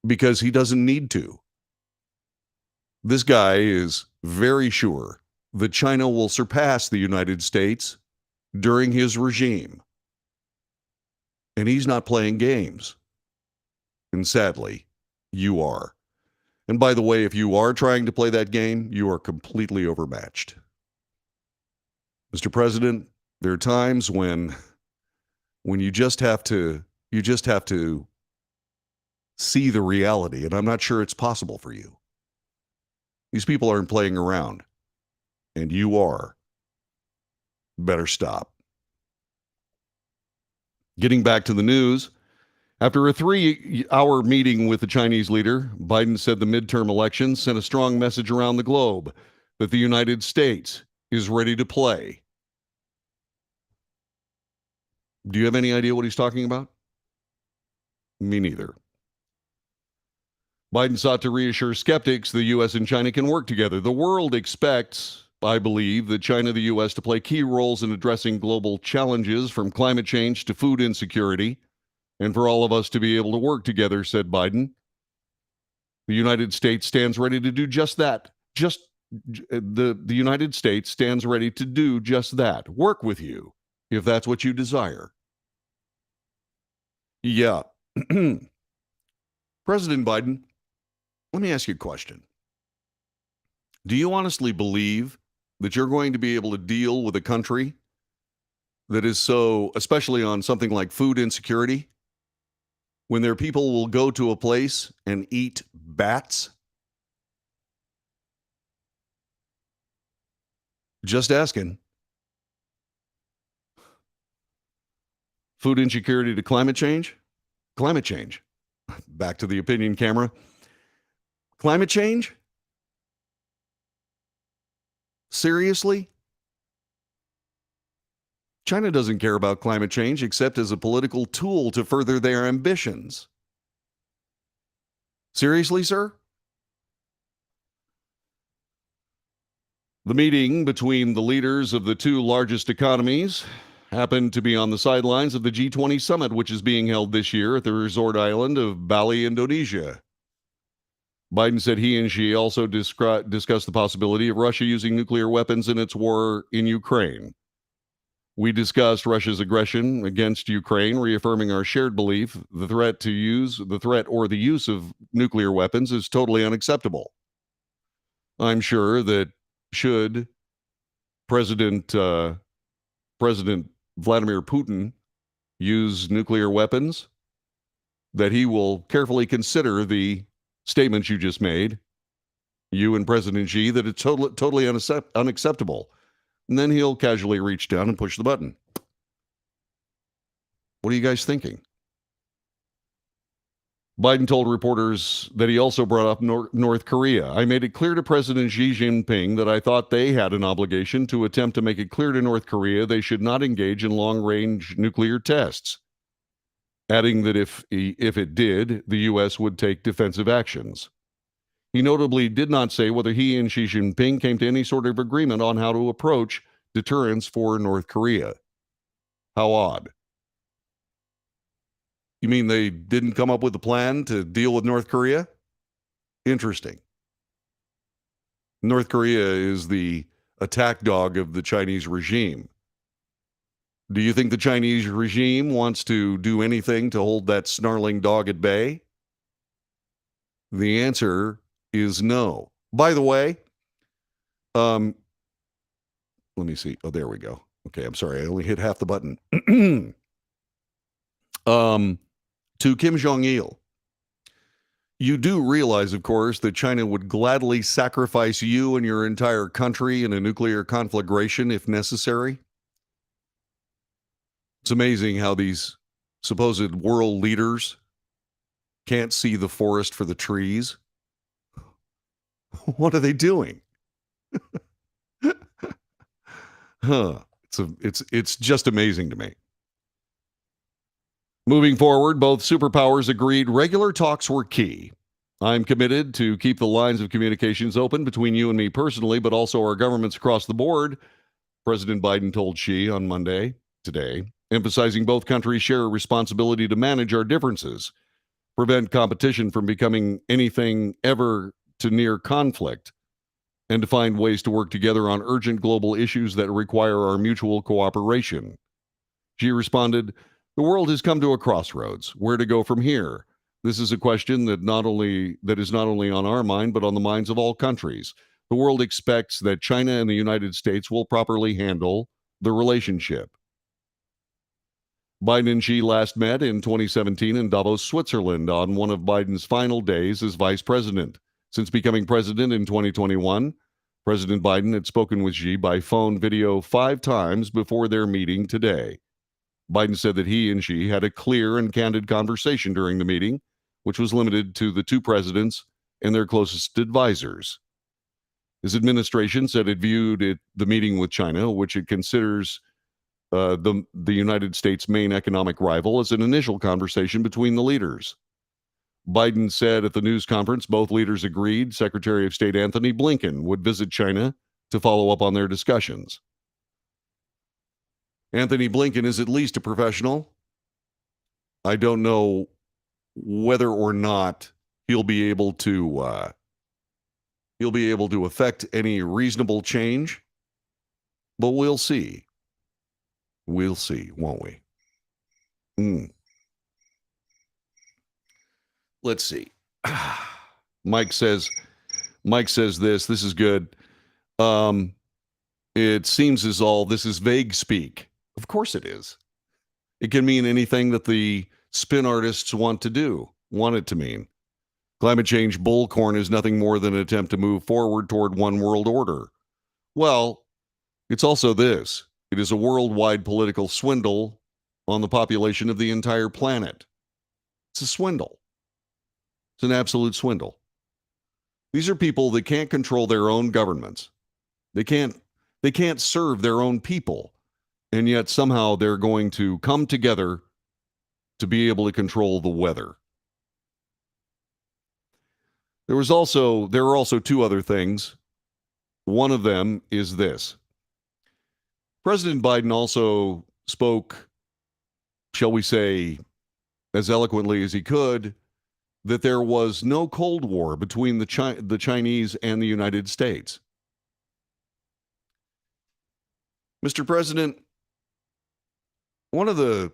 because he doesn't need to. This guy is very sure that China will surpass the United States during his regime. And he's not playing games. And sadly, you are. And by the way, if you are trying to play that game, you are completely overmatched. Mr. President, there are times when you just have to see the reality, and I'm not sure it's possible for you. These people aren't playing around, and you are. Better stop. Getting back to the news, after a 3-hour meeting with the Chinese leader, Biden said the midterm elections sent a strong message around the globe that the United States is ready to play. Do you have any idea what he's talking about? Me neither. Biden sought to reassure skeptics the U.S. and China can work together. The world expects, I believe, that China and the U.S. to play key roles in addressing global challenges from climate change to food insecurity, and for all of us to be able to work together, said Biden. The United States stands ready to do just that. The United States stands ready to do just that. Work with you, if that's what you desire. Yeah. President Biden, let me ask you a question. Do you honestly believe that you're going to be able to deal with a country that is so, especially on something like food insecurity, when their people will go to a place and eat bats? Just asking. Food insecurity to climate change? Climate change. Back to the opinion camera. Climate change? Seriously? China doesn't care about climate change except as a political tool to further their ambitions. Seriously, sir? The meeting between the leaders of the two largest economies happened to be on the sidelines of the G20 summit, which is being held this year at the resort island of Bali, Indonesia. Biden said he and Xi also discussed the possibility of Russia using nuclear weapons in its war in Ukraine. We discussed Russia's aggression against Ukraine, reaffirming our shared belief the threat or the use of nuclear weapons is totally unacceptable. I'm sure that should President Vladimir Putin use nuclear weapons, that he will carefully consider the statements you just made, you and President Xi, that it's totally unacceptable. And then he'll casually reach down and push the button. What are you guys thinking? Biden told reporters that he also brought up North Korea. I made it clear to President Xi Jinping that I thought they had an obligation to attempt to make it clear to North Korea they should not engage in long-range nuclear tests, adding that if it did, the U.S. would take defensive actions. He notably did not say whether he and Xi Jinping came to any sort of agreement on how to approach deterrence for North Korea. How odd. You mean they didn't come up with a plan to deal with North Korea? Interesting. North Korea is the attack dog of the Chinese regime. Do you think the Chinese regime wants to do anything to hold that snarling dog at bay? The answer is no. By the way, let me see. Oh, there we go. Okay, I'm sorry. I only hit half the button. To Kim Jong-il, you do realize, of course, that China would gladly sacrifice you and your entire country in a nuclear conflagration if necessary? It's amazing how these supposed world leaders can't see the forest for the trees. What are they doing? It's just amazing to me. Moving forward, both superpowers agreed regular talks were key. I'm committed to keep the lines of communications open between you and me personally, but also our governments across the board, President Biden told Xi on Monday, today, emphasizing both countries share a responsibility to manage our differences, prevent competition from becoming anything ever to near conflict, and to find ways to work together on urgent global issues that require our mutual cooperation. Xi responded, "The world has come to a crossroads. Where to go from here? This is a question that is not only on our mind, but on the minds of all countries. The world expects that China and the United States will properly handle the relationship." Biden and Xi last met in 2017 in Davos, Switzerland, on one of Biden's final days as vice president. Since becoming president in 2021, President Biden had spoken with Xi by phone video 5 times before their meeting today. Biden said that he and Xi had a clear and candid conversation during the meeting, which was limited to the two presidents and their closest advisors. His administration said it viewed the meeting with China, which it considers the United States' main economic rival, as an initial conversation between the leaders. Biden said at the news conference both leaders agreed Secretary of State Antony Blinken would visit China to follow up on their discussions. Antony Blinken is at least a professional. I don't know whether or not he'll be able to affect any reasonable change, but we'll see. We'll see, won't we? Let's see. Mike says this is good. It seems as all this is vague speak. Of course it is. It can mean anything that the spin artists want it to mean. Climate change bullcorn is nothing more than an attempt to move forward toward one world order. Well, it's also this. It is a worldwide political swindle on the population of the entire planet. It's a swindle. It's an absolute swindle. These are people that can't control their own governments. They can't serve their own people. And yet somehow they're going to come together to be able to control the weather. There are also two other things. One of them is this. President Biden also spoke, shall we say, as eloquently as he could, that there was no Cold War between the Chinese and the United States. Mr. President, one of the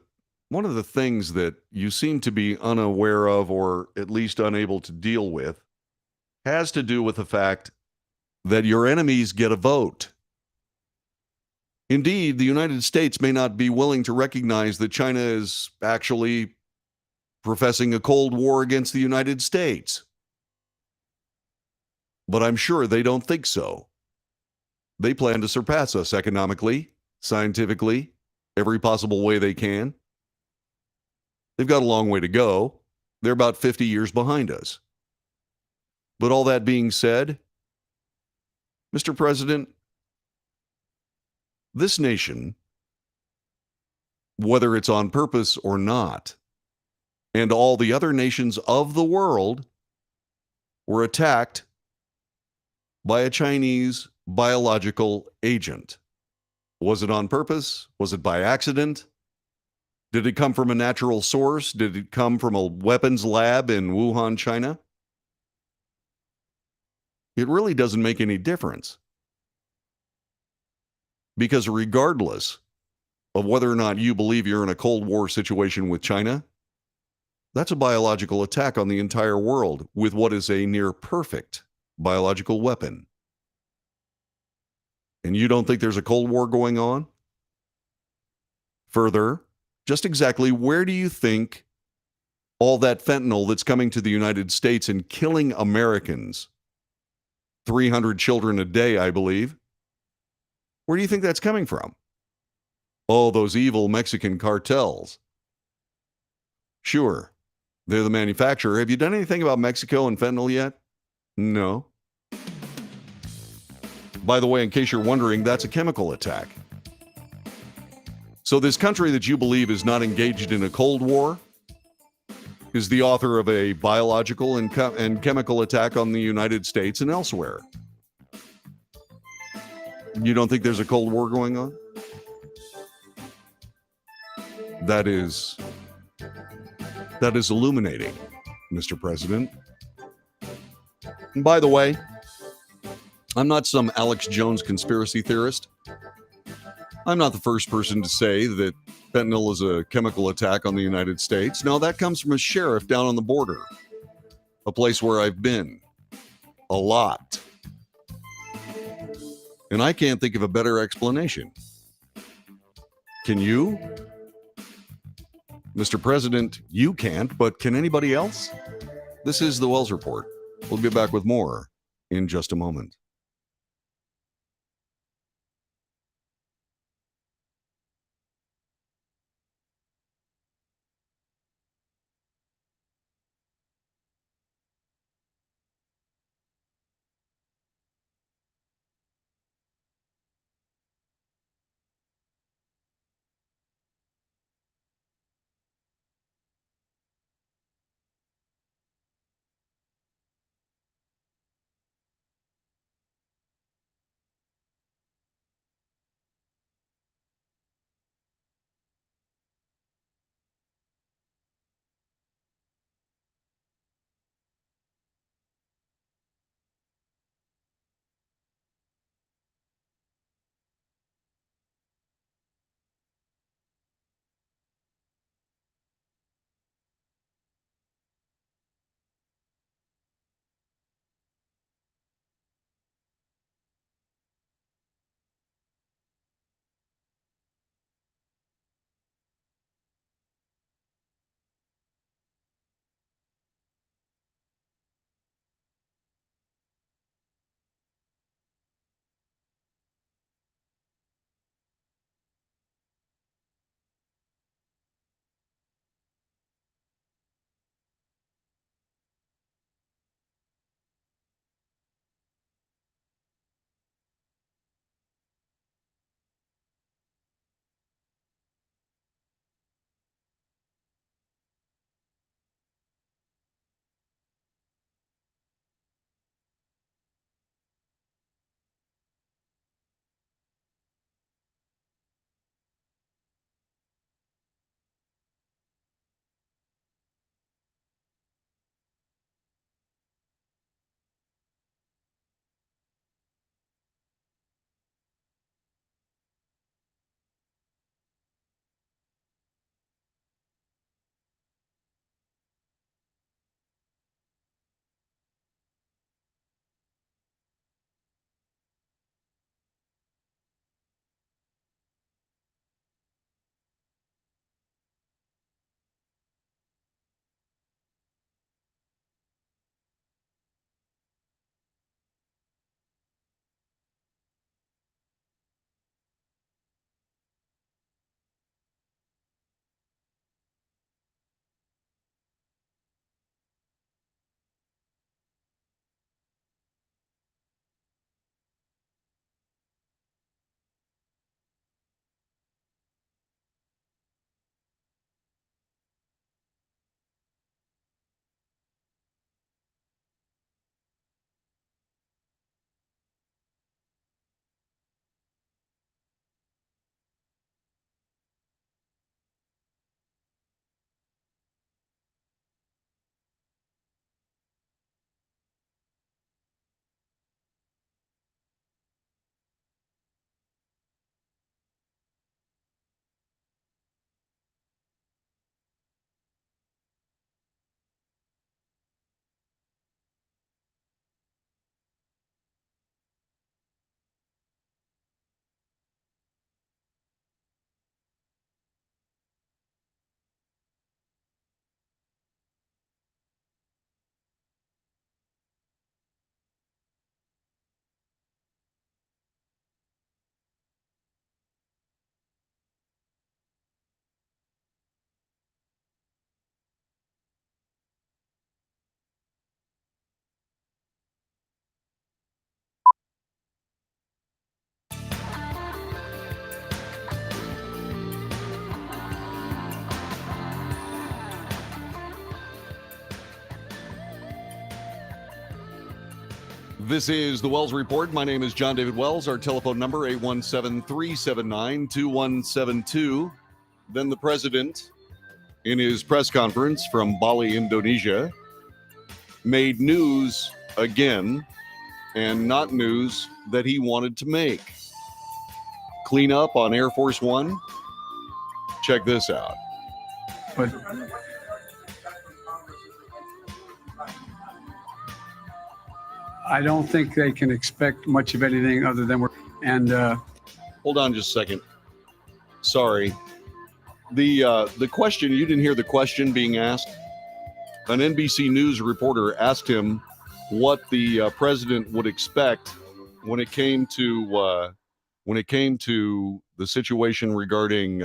things that you seem to be unaware of, or at least unable to deal with, has to do with the fact that your enemies get a vote. Indeed, the United States may not be willing to recognize that China is actually professing a Cold War against the United States. But I'm sure they don't think so. They plan to surpass us economically, scientifically, every possible way they can. They've got a long way to go. They're about 50 years behind us. But all that being said, Mr. President, this nation, whether it's on purpose or not, and all the other nations of the world were attacked by a Chinese biological agent. Was it on purpose? Was it by accident? Did it come from a natural source? Did it come from a weapons lab in Wuhan, China? It really doesn't make any difference. Because regardless of whether or not you believe you're in a Cold War situation with China, that's a biological attack on the entire world with what is a near perfect biological weapon. And you don't think there's a Cold War going on? Further, just exactly where do you think all that fentanyl that's coming to the United States and killing Americans, 300 children a day, I believe, where do you think that's coming from? Oh, those evil Mexican cartels. Sure, they're the manufacturer. Have you done anything about Mexico and fentanyl yet? No. By the way, in case you're wondering, that's a chemical attack. So this country that you believe is not engaged in a Cold War is the author of a biological and chemical attack on the United States and elsewhere. You don't think there's a Cold War going on? That is illuminating, Mr. President. And by the way, I'm not some Alex Jones conspiracy theorist. I'm not the first person to say that fentanyl is a chemical attack on the United States. No, that comes from a sheriff down on the border, a place where I've been a lot. And I can't think of a better explanation. Can you? Mr. President, you can't, but can anybody else? This is the Wells Report. We'll be back with more in just a moment. This is the Wells Report. My name is John David Wells. Our telephone number, 817-379-2172. Then the president, in his press conference from Bali, Indonesia, made news again, and not news that he wanted to make. Clean up on Air Force One. Check this out. But I don't think they can expect much of anything other than Hold on just a second. Sorry. The question, you didn't hear the question being asked. An NBC News reporter asked him what the president would expect when it came to the situation regarding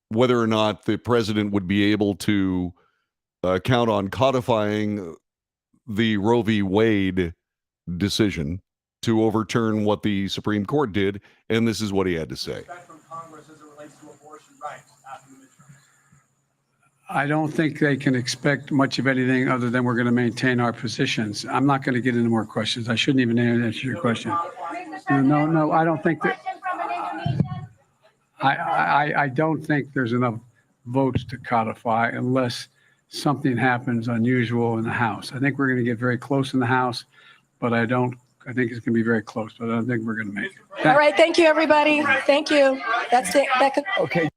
whether or not the president would be able to count on codifying the Roe v. Wade decision to overturn what the Supreme Court did, and this is what he had to say. From Congress as it relates to abortion rights after the midterms? I don't think they can expect much of anything other than we're going to maintain our positions. I'm not going to get into more questions. I shouldn't even answer your question. No, I don't think that. I don't think there's enough votes to codify unless something happens unusual in the House. I think we're going to get very close in the House, but I think it's going to be very close, but I don't think we're going to make it. All right. Thank you, everybody. Thank you. That's it. Okay.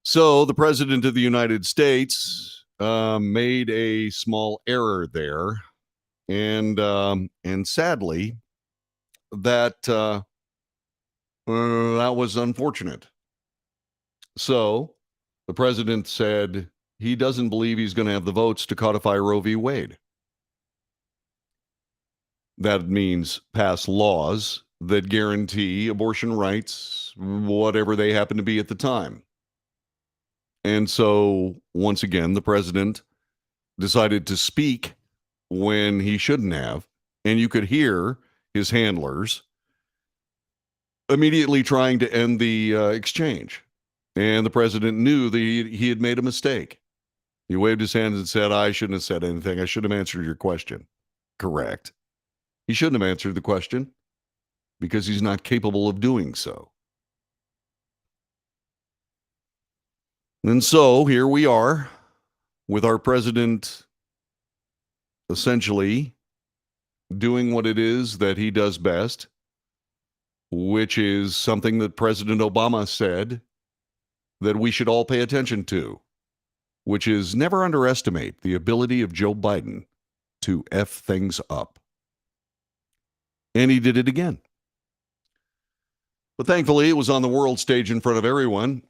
So the president of the United States made a small error there, and sadly, that was unfortunate. So the president said he doesn't believe he's going to have the votes to codify Roe v. Wade. That means pass laws that guarantee abortion rights, whatever they happen to be at the time. And so, once again, the president decided to speak when he shouldn't have, and you could hear his handlers immediately trying to end the exchange. And the president knew that he had made a mistake. He waved his hands and said, I shouldn't have said anything. I should have answered your question. Correct. He shouldn't have answered the question because he's not capable of doing so. And so here we are with our president essentially doing what it is that he does best, which is something that President Obama said that we should all pay attention to, which is never underestimate the ability of Joe Biden to F things up. And he did it again. But thankfully, it was on the world stage in front of everyone.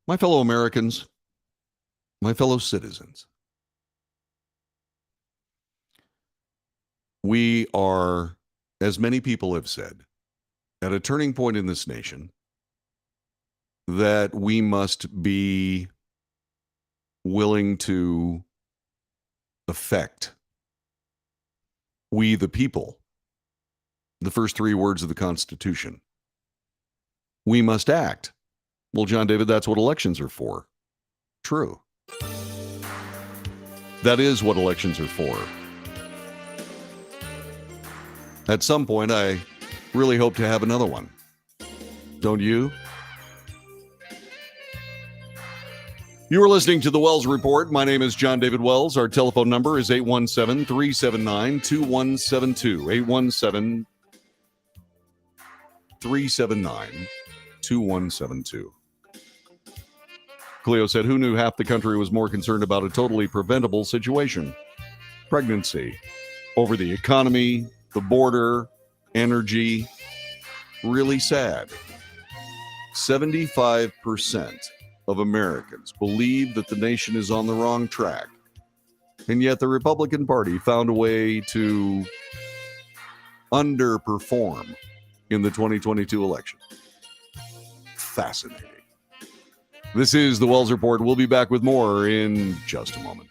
My fellow Americans, my fellow citizens, we are, as many people have said, at a turning point in this nation that we must be willing to affect. We, the people, the first three words of the Constitution. We must act. Well, John David, that's what elections are for. True. That is what elections are for. At some point, I really hope to have another one. Don't you? You are listening to the Wells Report. My name is John David Wells. Our telephone number is 817-379-2172. 817-379-2172. Cleo said, who knew half the country was more concerned about a totally preventable situation? Pregnancy, over the economy, the border, energy. Really sad. 75% of Americans believe that the nation is on the wrong track. And yet the Republican Party found a way to underperform in the 2022 election. Fascinating. This is the Wells Report. We'll be back with more in just a moment.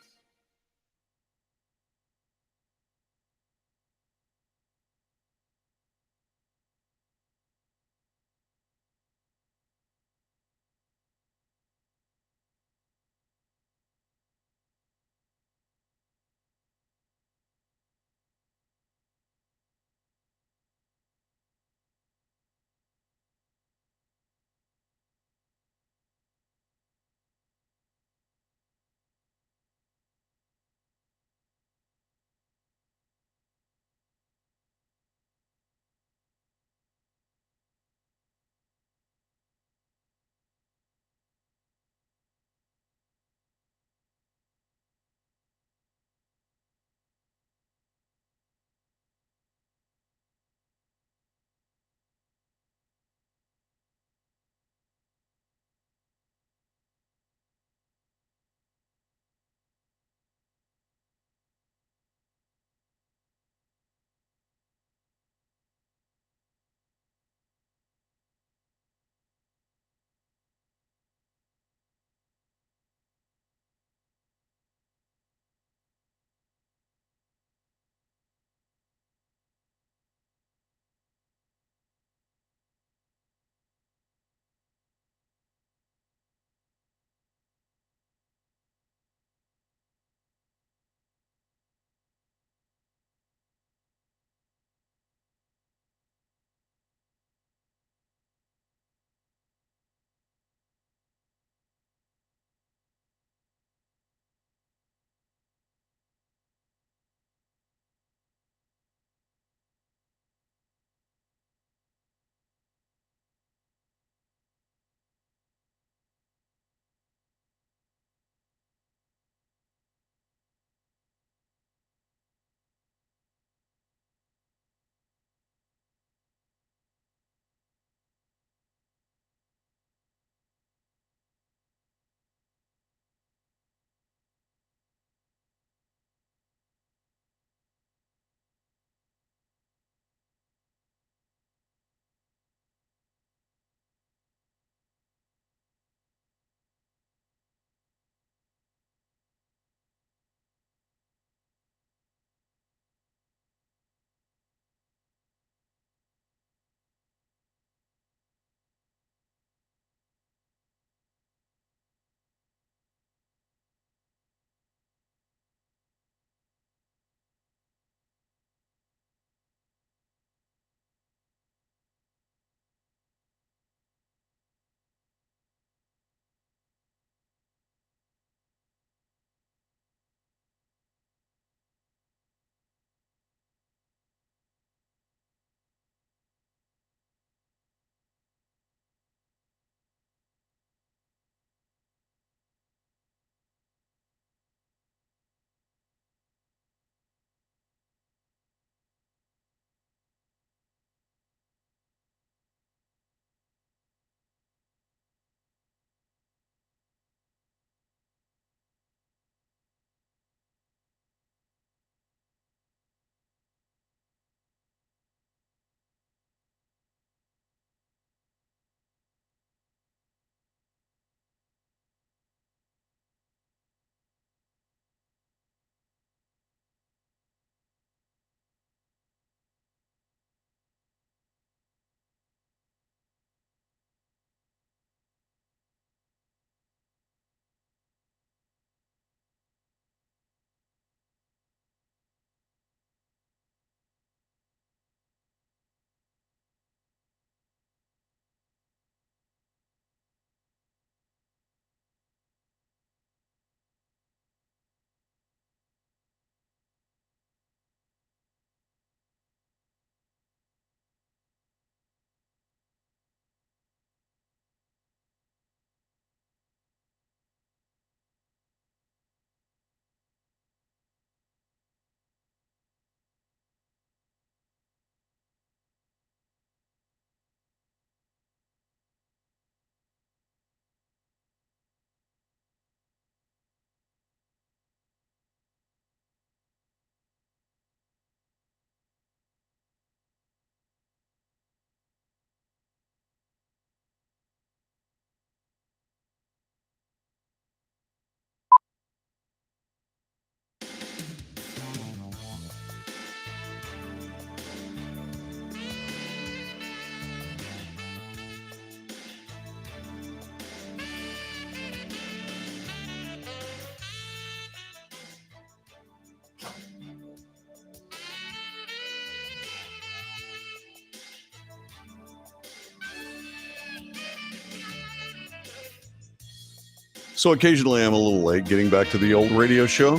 So occasionally I'm a little late getting back to the old radio show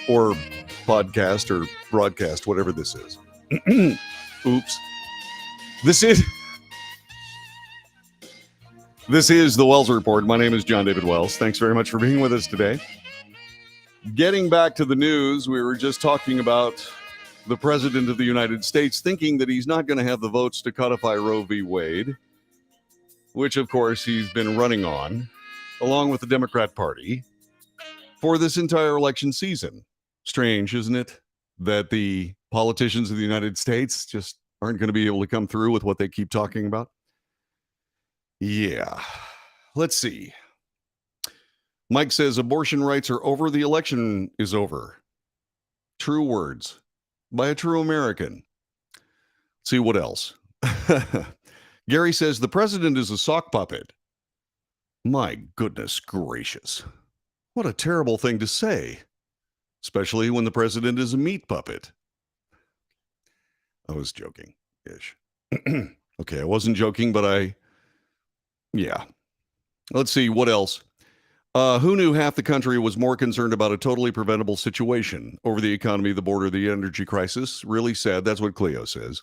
or podcast or broadcast, whatever this is. Oops. This is the Wells Report. My name is John David Wells. Thanks very much for being with us today. Getting back to the news, we were just talking about the President of the United States thinking that he's not going to have the votes to codify Roe v. Wade, which, of course, he's been running on, along with the Democrat Party, for this entire election season. Strange, isn't it, that the politicians of the United States just aren't going to be able to come through with what they keep talking about? Yeah. Let's see. Mike says abortion rights are over. The election is over. True words by a true American. See what else. Gary says the president is a sock puppet. My goodness gracious. What a terrible thing to say, especially when the president is a meat puppet. I was joking-ish. Okay, I wasn't joking, but yeah. Let's see, what else? Who knew half the country was more concerned about a totally preventable situation over the economy, the border, the energy crisis? Really sad. That's what Cleo says.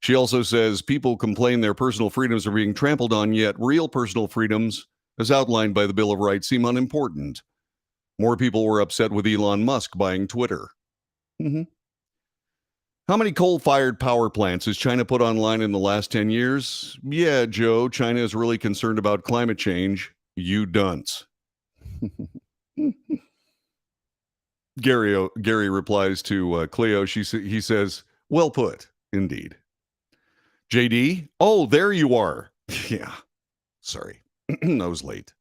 She also says people complain their personal freedoms are being trampled on, yet real personal freedoms, as outlined by the Bill of Rights, seem unimportant. More people were upset with Elon Musk buying Twitter. How many coal-fired power plants has China put online in the last 10 years? Yeah, Joe, China is really concerned about climate change. You dunce. Gary replies to Cleo. He says, well put, indeed. JD, oh, there you are. Yeah, sorry. I was late.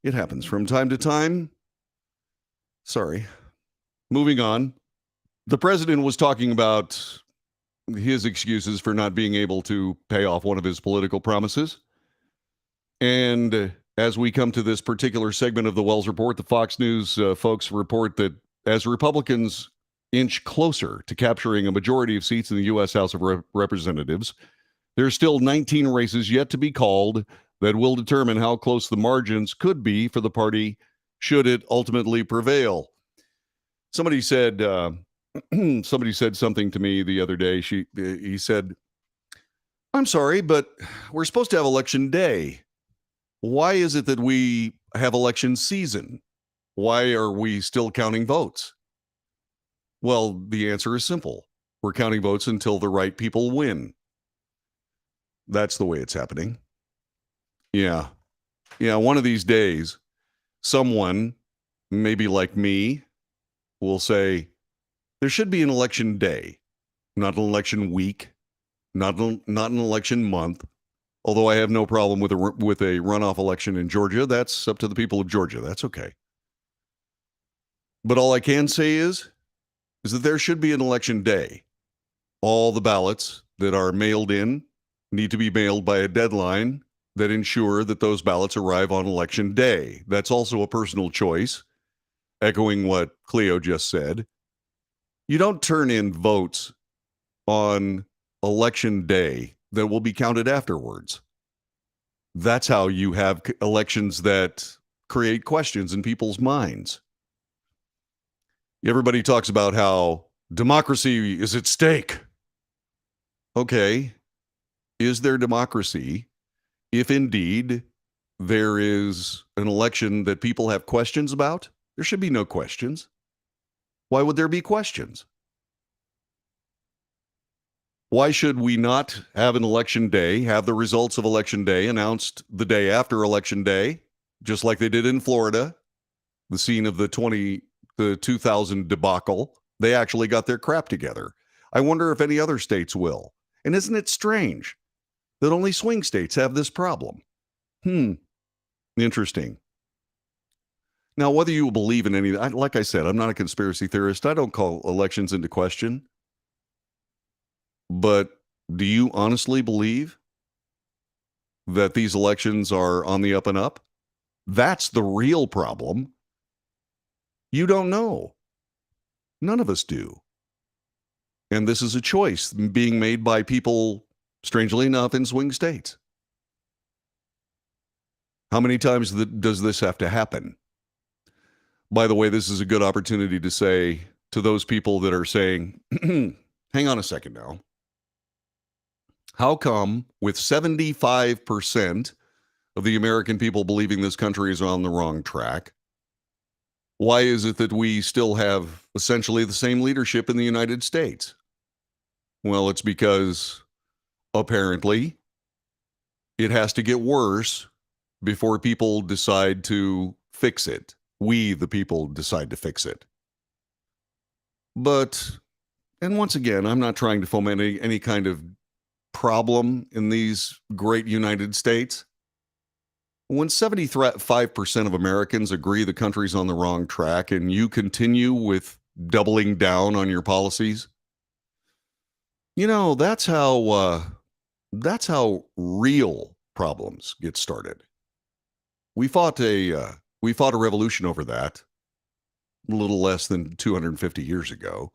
It happens from time to time. Sorry. Moving on. The president was talking about his excuses for not being able to pay off one of his political promises. And as we come to this particular segment of the Wells Report, the Fox News folks report that as Republicans inch closer to capturing a majority of seats in the U.S. House of Representatives, there are still 19 races yet to be called that will determine how close the margins could be for the party should it ultimately prevail. Somebody said something to me the other day. He said, I'm sorry, but we're supposed to have election day. Why is it that we have election season? Why are we still counting votes? Well, the answer is simple. We're counting votes until the right people win. That's the way it's happening. Yeah. One of these days, someone, maybe like me, will say, there should be an election day, not an election week, not an election month. Although I have no problem with a runoff election in Georgia. That's up to the people of Georgia. That's okay. But all I can say is that there should be an election day. All the ballots that are mailed in need to be mailed by a deadline that ensure that those ballots arrive on election day. That's also a personal choice, echoing what Cleo just said. You don't turn in votes on election day that will be counted afterwards. That's how you have elections that create questions in people's minds. Everybody talks about how democracy is at stake. Okay. Is there democracy if indeed there is an election that people have questions about? There should be no questions. Why would there be questions? Why should we not have an election day, have the results of election day announced the day after election day, just like they did in Florida, the scene of the 2000 debacle? They actually got their crap together. I wonder if any other states will. And isn't it strange that only swing states have this problem? Interesting. Now, whether you believe in any, like I said, I'm not a conspiracy theorist. I don't call elections into question. But do you honestly believe that these elections are on the up and up? That's the real problem. You don't know. None of us do. And this is a choice being made by people, strangely enough, in swing states. How many times does this have to happen? By the way, this is a good opportunity to say to those people that are saying, hang on a second now. How come with 75% of the American people believing this country is on the wrong track, why is it that we still have essentially the same leadership in the United States? Well, it's because apparently it has to get worse before people decide to fix it. We, the people, decide to fix it. But, and once again, I'm not trying to foment any kind of problem in these great United States. When 75% of Americans agree the country's on the wrong track and you continue with doubling down on your policies, you know, that's how real problems get started. We fought a revolution over that a little less than 250 years ago.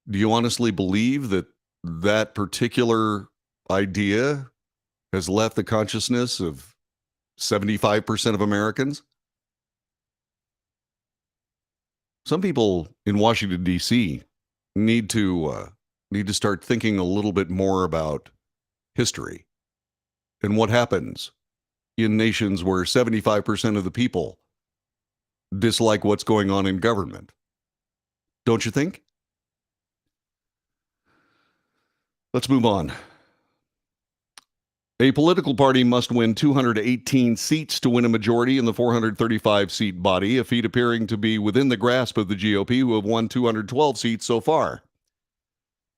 Do you honestly believe that that particular idea has left the consciousness of 75% of Americans? Some people in Washington, D.C. need to start thinking a little bit more about history and what happens in nations where 75% of the people dislike what's going on in government. Don't you think? Let's move on. A political party must win 218 seats to win a majority in the 435-seat body, a feat appearing to be within the grasp of the GOP, who have won 212 seats so far.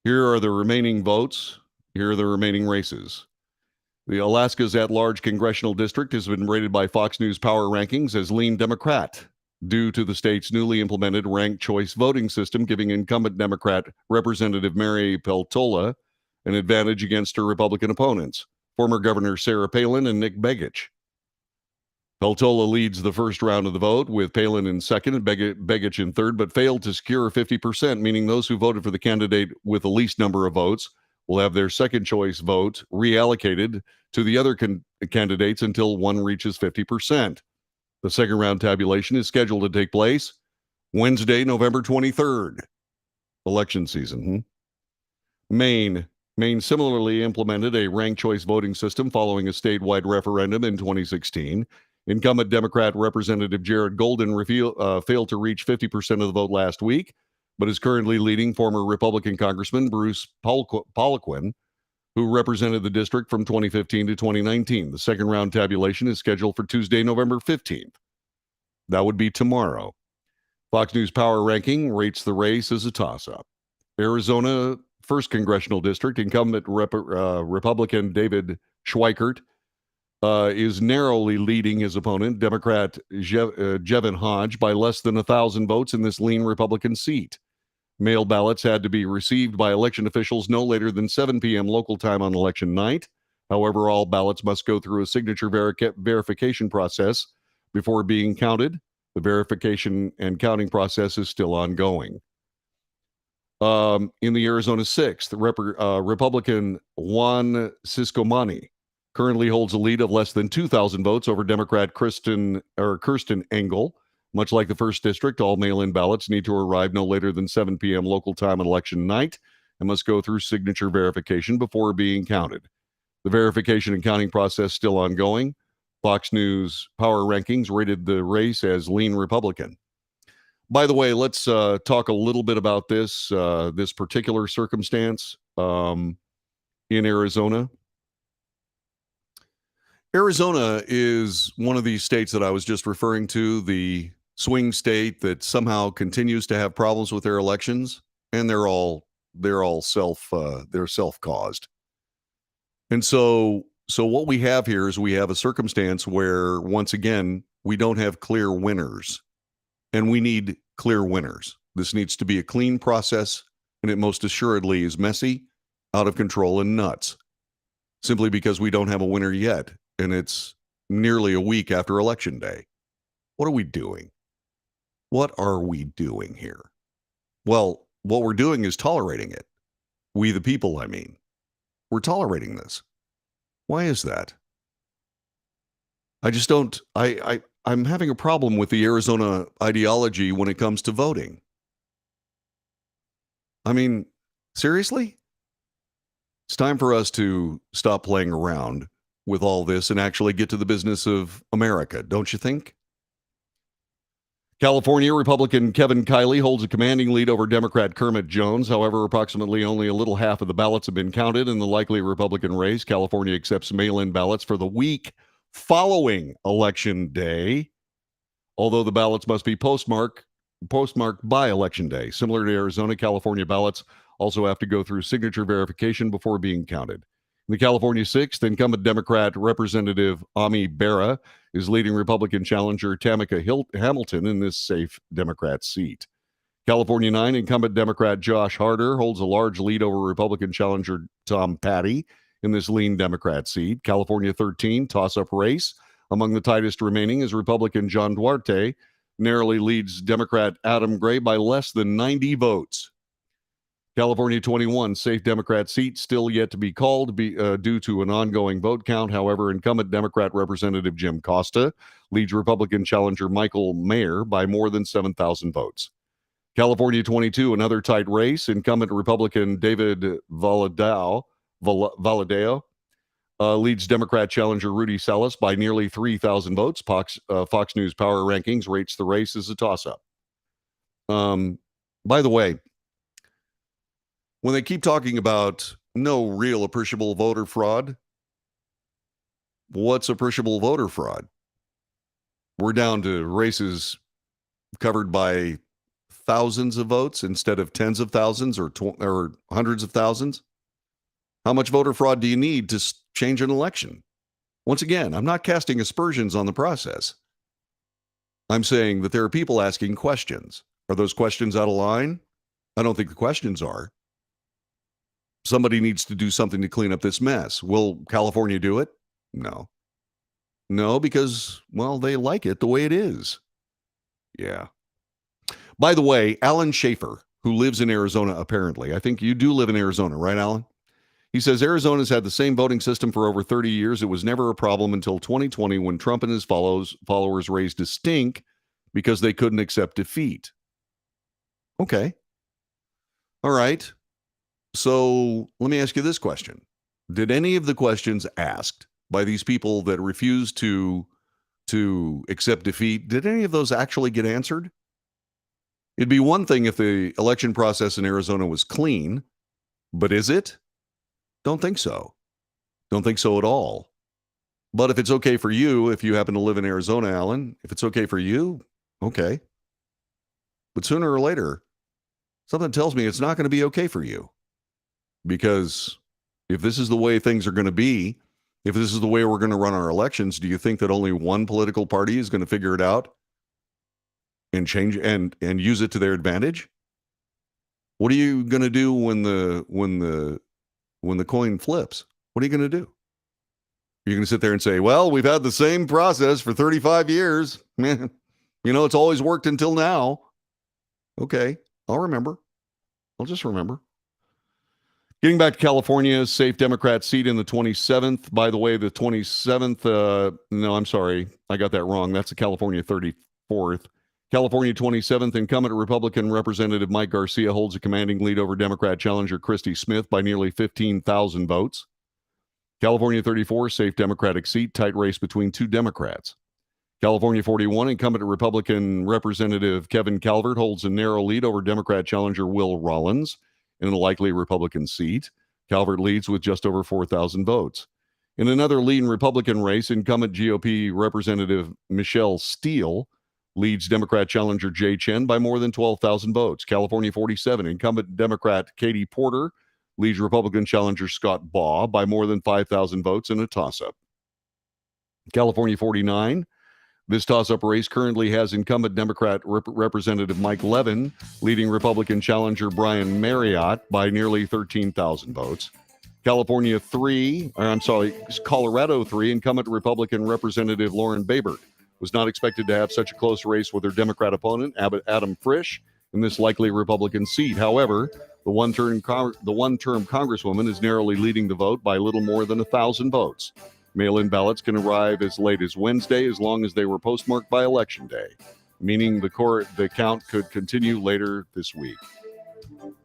Here are the remaining votes. Here are the remaining races. The Alaska's at-large congressional district has been rated by Fox News Power Rankings as lean Democrat due to the state's newly implemented ranked choice voting system, giving incumbent Democrat Representative Mary Peltola an advantage against her Republican opponents, former Governor Sarah Palin and Nick Begich. Peltola leads the first round of the vote, with Palin in second and Begich in third, but failed to secure 50%, meaning those who voted for the candidate with the least number of votes will have their second choice vote reallocated to the other candidates until one reaches 50%. The second round tabulation is scheduled to take place Wednesday, November 23rd. Election season. Maine similarly implemented a ranked choice voting system following a statewide referendum in 2016. Incumbent Democrat Representative Jared Golden failed to reach 50% of the vote last week, but is currently leading former Republican Congressman Bruce Poliquin, who represented the district from 2015 to 2019. The second round tabulation is scheduled for Tuesday, November 15th. That would be tomorrow. Fox News Power Ranking rates the race as a toss-up. Arizona 1st Congressional District, incumbent Republican David Schweikert is narrowly leading his opponent, Democrat Jevin Hodge, by less than 1,000 votes in this lean Republican seat. Mail ballots had to be received by election officials no later than 7 p.m. local time on election night. However, all ballots must go through a signature verification process before being counted. The verification and counting process is still ongoing. In the Arizona 6th, Republican Juan Ciscomani currently holds a lead of less than 2,000 votes over Democrat Kirsten Engel. Much like the 1st District, all mail-in ballots need to arrive no later than 7 p.m. local time on election night and must go through signature verification before being counted. The verification and counting process still ongoing. Fox News Power Rankings rated the race as lean Republican. By the way, let's talk a little bit about this particular circumstance in Arizona. Arizona is one of these states that I was just referring to, the swing state that somehow continues to have problems with their elections, and they're all self-caused. And so what we have here is we have a circumstance where, once again, we don't have clear winners. And we need clear winners. This needs to be a clean process, and it most assuredly is messy, out of control, and nuts, simply because we don't have a winner yet, and it's nearly a week after Election Day. What are we doing? What are we doing here? Well, what we're doing is tolerating it. We the people, I mean. We're tolerating this. Why is that? I just don't. I'm having a problem with the Arizona ideology when it comes to voting. I mean, seriously? It's time for us to stop playing around with all this and actually get to the business of America, don't you think? California Republican Kevin Kiley holds a commanding lead over Democrat Kermit Jones. However, approximately only a little half of the ballots have been counted in the likely Republican race. California accepts mail-in ballots for the week following Election Day, although the ballots must be postmarked by Election Day. Similar to Arizona, California ballots also have to go through signature verification before being counted. In the California 6th, incumbent Democrat Representative Ami Bera is leading Republican challenger Tamika Hamilton in this safe Democrat seat. California 9, incumbent Democrat Josh Harder holds a large lead over Republican challenger Tom Patty in this lean Democrat seat. California 13, toss-up race. Among the tightest remaining is Republican John Duarte, narrowly leads Democrat Adam Gray by less than 90 votes. California 21, safe Democrat seat, still yet to be called due to an ongoing vote count. However, incumbent Democrat Representative Jim Costa leads Republican challenger Michael Mayer by more than 7,000 votes. California 22, another tight race. Incumbent Republican David Valadao leads Democrat challenger Rudy Salas by nearly 3,000 votes. Fox News Power Rankings rates the race as a toss-up. By the way, when they keep talking about no real appreciable voter fraud, what's appreciable voter fraud? We're down to races covered by thousands of votes instead of tens of thousands or hundreds of thousands. How much voter fraud do you need to change an election? Once again, I'm not casting aspersions on the process. I'm saying that there are people asking questions. Are those questions out of line? I don't think the questions are. Somebody needs to do something to clean up this mess. Will California do it? No. No, because, well, they like it the way it is. Yeah. By the way, Alan Schaefer, who lives in Arizona, apparently. I think you do live in Arizona, right, Alan? He says Arizona's had the same voting system for over 30 years. It was never a problem until 2020 when Trump and his followers raised a stink because they couldn't accept defeat. Okay. All right. So let me ask you this question. Did any of the questions asked by these people that refused to accept defeat, did any of those actually get answered? It'd be one thing if the election process in Arizona was clean, but is it? Don't think so. Don't think so at all. But if it's okay for you, if you happen to live in Arizona, Alan, if it's okay for you, okay. But sooner or later, something tells me it's not going to be okay for you. Because if this is the way things are going to be, if this is the way we're going to run our elections, do you think that only one political party is going to figure it out and change and use it to their advantage? What are you going to do when the coin flips? What are you going to do? You're going to sit there and say, well, we've had the same process for 35 years. Man, it's always worked until now. Okay, I'll remember. I'll just remember. Getting back to California's safe Democrat seat in the 27th. By the way, the 27th, no, I'm sorry. I got that wrong. That's the California 34th. California 27th, incumbent Republican Representative Mike Garcia holds a commanding lead over Democrat challenger Christy Smith by nearly 15,000 votes. California 34, safe Democratic seat, tight race between two Democrats. California 41, incumbent Republican Representative Kevin Calvert holds a narrow lead over Democrat challenger Will Rollins in a likely Republican seat. Calvert leads with just over 4,000 votes. In another lean Republican race, incumbent GOP Representative Michelle Steele leads Democrat challenger Jay Chen by more than 12,000 votes. California 47, incumbent Democrat Katie Porter leads Republican challenger Scott Baugh by more than 5,000 votes in a toss-up. California 49, this toss-up race currently has incumbent Democrat Representative Mike Levin leading Republican challenger Brian Marriott by nearly 13,000 votes. Colorado 3, incumbent Republican Representative Lauren Boebert was not expected to have such a close race with her Democrat opponent, Adam Frisch, in this likely Republican seat. However, the one-term Congresswoman is narrowly leading the vote by little more than 1,000 votes. Mail-in ballots can arrive as late as Wednesday as long as they were postmarked by Election Day, meaning the count could continue later this week.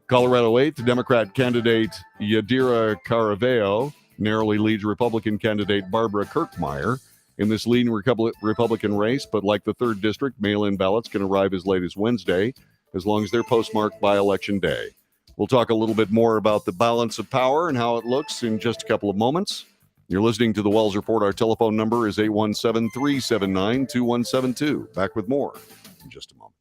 Colorado 8th, Democrat candidate Yadira Caraveo narrowly leads Republican candidate Barbara Kirkmeyer in this lean Republican race, but like the 3rd District, mail-in ballots can arrive as late as Wednesday as long as they're postmarked by Election Day. We'll talk a little bit more about the balance of power and how it looks in just a couple of moments. You're listening to The Wells Report. Our telephone number is 817-379-2172. Back with more in just a moment.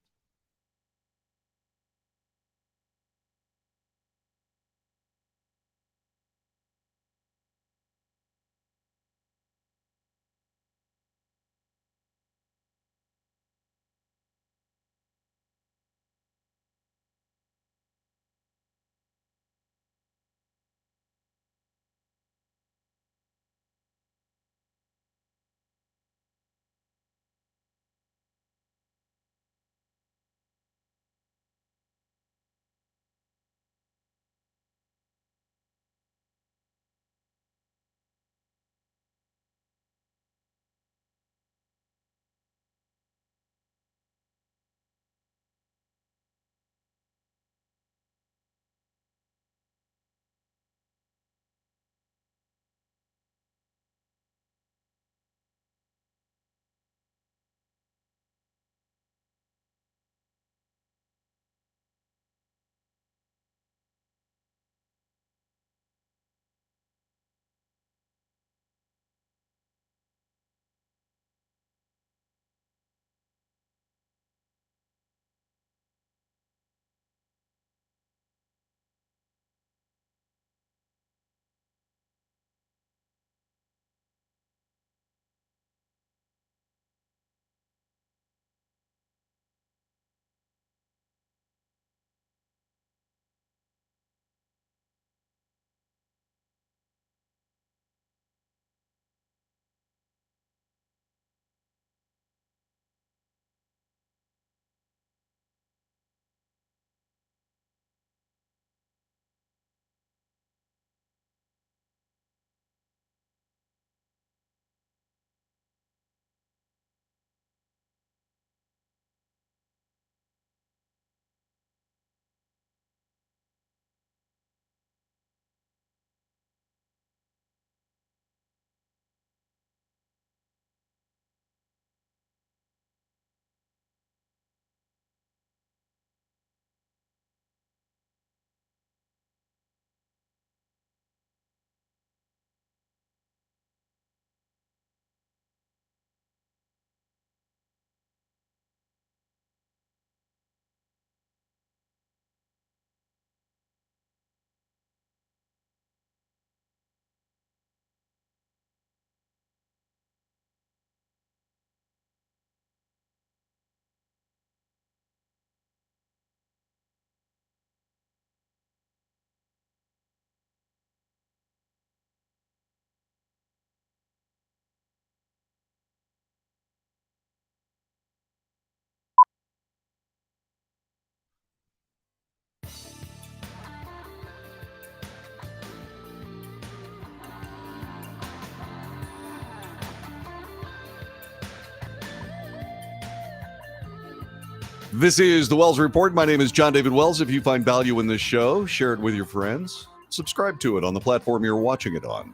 This is The Wells Report. My name is John David Wells. If you find value in this show, share it with your friends. Subscribe to it on the platform you're watching it on.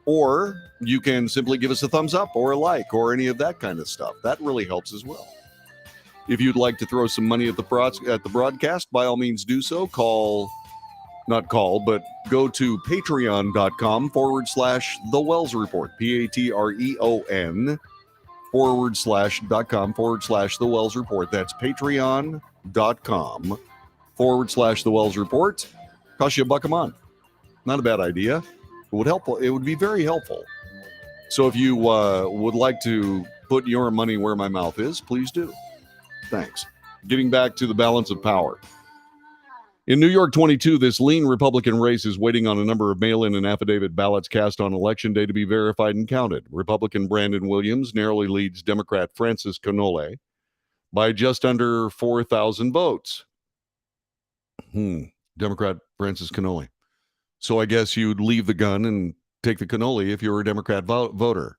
Or you can simply give us a thumbs up or a like or any of that kind of stuff. That really helps as well. If you'd like to throw some money at the broadcast, by all means do so. Go to patreon.com/The Wells Report. PATREON /.com/The Wells Report. That's patreon.com/The Wells Report. Costs you $1 a month. Not a bad idea. It would help. It would be very helpful. So if you would like to put your money where my mouth is, please do. Thanks. Getting back to the balance of power. In New York 22, this lean Republican race is waiting on a number of mail-in and affidavit ballots cast on Election Day to be verified and counted. Republican Brandon Williams narrowly leads Democrat Francis Cannoli by just under 4,000 votes. Democrat Francis Cannoli. So I guess you'd leave the gun and take the cannoli if you're a Democrat voter.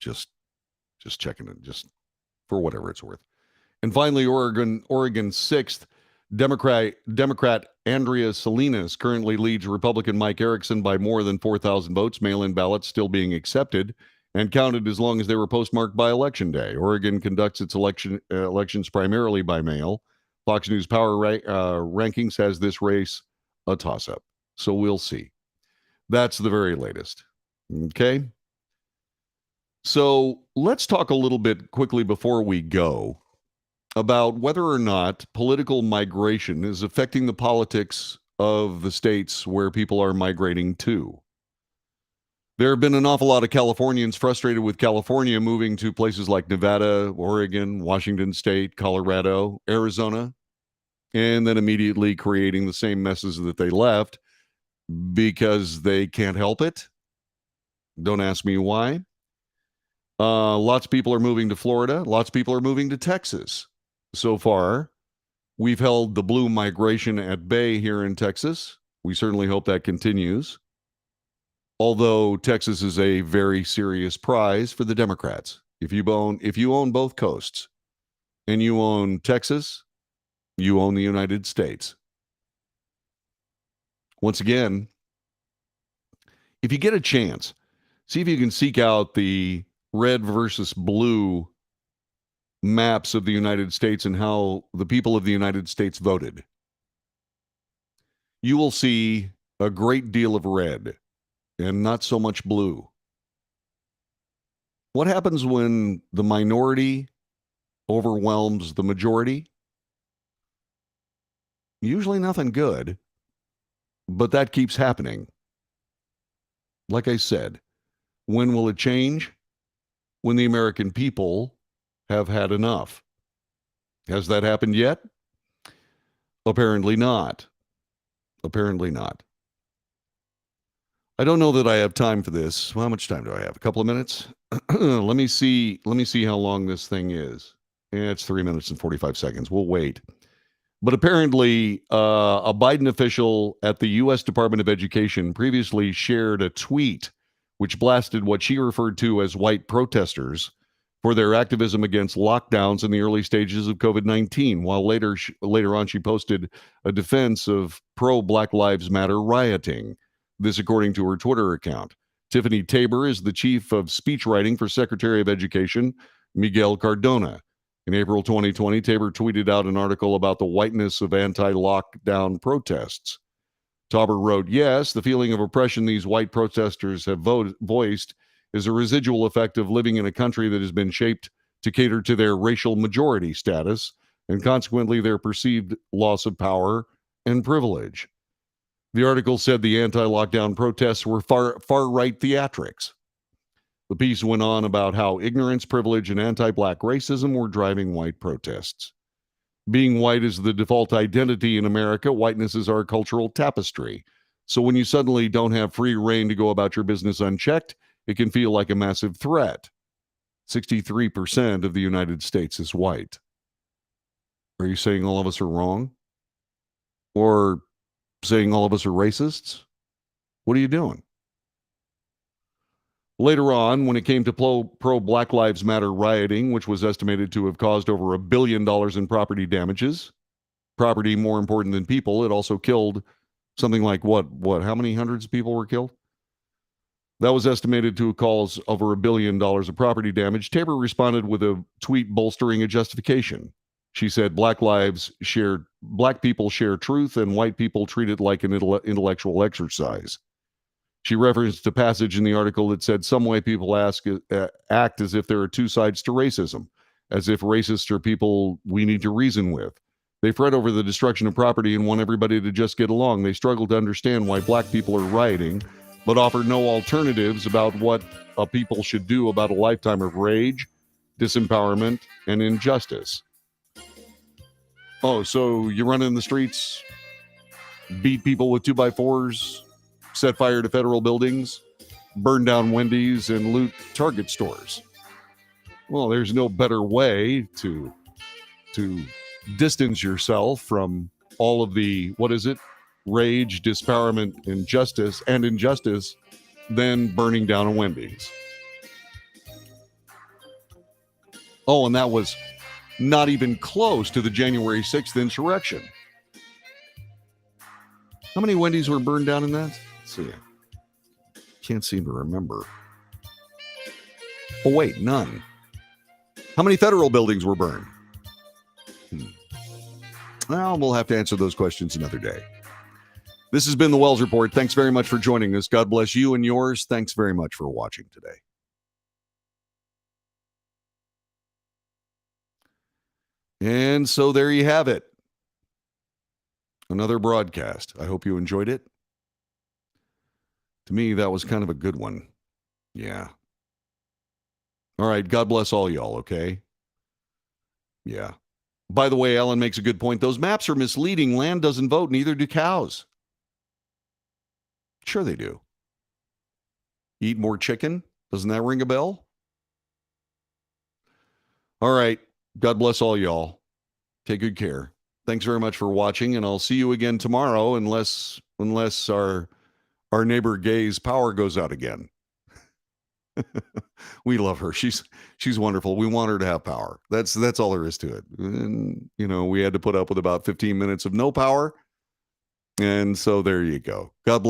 Just checking it, just for whatever it's worth. And finally, Oregon 6th. Democrat Andrea Salinas currently leads Republican Mike Erickson by more than 4,000 votes. Mail-in ballots still being accepted and counted as long as they were postmarked by Election Day. Oregon conducts its elections primarily by mail. Fox News Power Rankings has this race a toss-up. So we'll see. That's the very latest. Okay? So let's talk a little bit quickly before we go about whether or not political migration is affecting the politics of the states where people are migrating to. There have been an awful lot of Californians frustrated with California moving to places like Nevada, Oregon, Washington State, Colorado, Arizona, and then immediately creating the same messes that they left because they can't help it. Don't ask me why. Lots of people are moving to Florida. Lots of people are moving to Texas. So far, we've held the blue migration at bay here in Texas. We certainly hope that continues. Although Texas is a very serious prize for the Democrats. If you own both coasts and you own Texas, you own the United States. Once again, if you get a chance, see if you can seek out the red versus blue maps of the United States and how the people of the United States voted. You will see a great deal of red and not so much blue. What happens when the minority overwhelms the majority? Usually nothing good, but that keeps happening. Like I said, when will it change? When the American people have had enough. Has that happened yet? Apparently not. Apparently not. I don't know that I have time for this. How much time do I have? A couple of minutes? Let me see how long this thing is. It's 3 minutes and 45 seconds. We'll wait. But apparently, a Biden official at the U.S. Department of Education previously shared a tweet which blasted what she referred to as white protesters for their activism against lockdowns in the early stages of COVID-19, while later on she posted a defense of pro-Black Lives Matter rioting. This according to her Twitter account. Tiffany Tabor is the chief of speech writing for Secretary of Education Miguel Cardona. In April 2020, Tabor tweeted out an article about the whiteness of anti-lockdown protests. Tabor wrote, "Yes, the feeling of oppression these white protesters have voiced is a residual effect of living in a country that has been shaped to cater to their racial majority status and consequently their perceived loss of power and privilege." The article said the anti-lockdown protests were far-right theatrics. The piece went on about how ignorance, privilege, and anti-Black racism were driving white protests. Being white is the default identity in America. Whiteness is our cultural tapestry. So when you suddenly don't have free reign to go about your business unchecked, it can feel like a massive threat. 63% of the United States is white. Are you saying all of us are wrong? Or saying all of us are racists? What are you doing? Later on, when it came to pro-Black Lives Matter rioting, which was estimated to have caused over $1 billion in property damages, property more important than people, it also killed something like how many hundreds of people were killed? That was estimated to cause over $1 billion of property damage. Tabor responded with a tweet bolstering a justification. She said, black people share truth and white people treat it like an intellectual exercise. She referenced a passage in the article that said some white people act as if there are two sides to racism, as if racists are people we need to reason with. They fret over the destruction of property and want everybody to just get along. They struggle to understand why black people are rioting, but offer no alternatives about what a people should do about a lifetime of rage, disempowerment, and injustice. Oh, so you run in the streets, beat people with 2x4s, set fire to federal buildings, burn down Wendy's, and loot Target stores. Well, there's no better way to distance yourself from all of the, rage, disparagement, injustice than burning down a Wendy's. Oh, and that was not even close to the January 6th insurrection. How many Wendy's were burned down in that? Let's see. Can't seem to remember. Oh, wait, none. How many federal buildings were burned? Well, we'll have to answer those questions another day. This has been the Wells Report. Thanks very much for joining us. God bless you and yours. Thanks very much for watching today. And so there you have it. Another broadcast. I hope you enjoyed it. To me, that was kind of a good one. Yeah. All right. God bless all y'all, okay? Yeah. By the way, Ellen makes a good point. Those maps are misleading. Land doesn't vote, neither do cows. Sure they do. Eat more chicken? Doesn't that ring a bell? All right. God bless all y'all. Take good care. Thanks very much for watching, and I'll see you again tomorrow unless our neighbor Gay's power goes out again. We love her. She's wonderful. We want her to have power. That's all there is to it. And we had to put up with about 15 minutes of no power. And so there you go. God bless.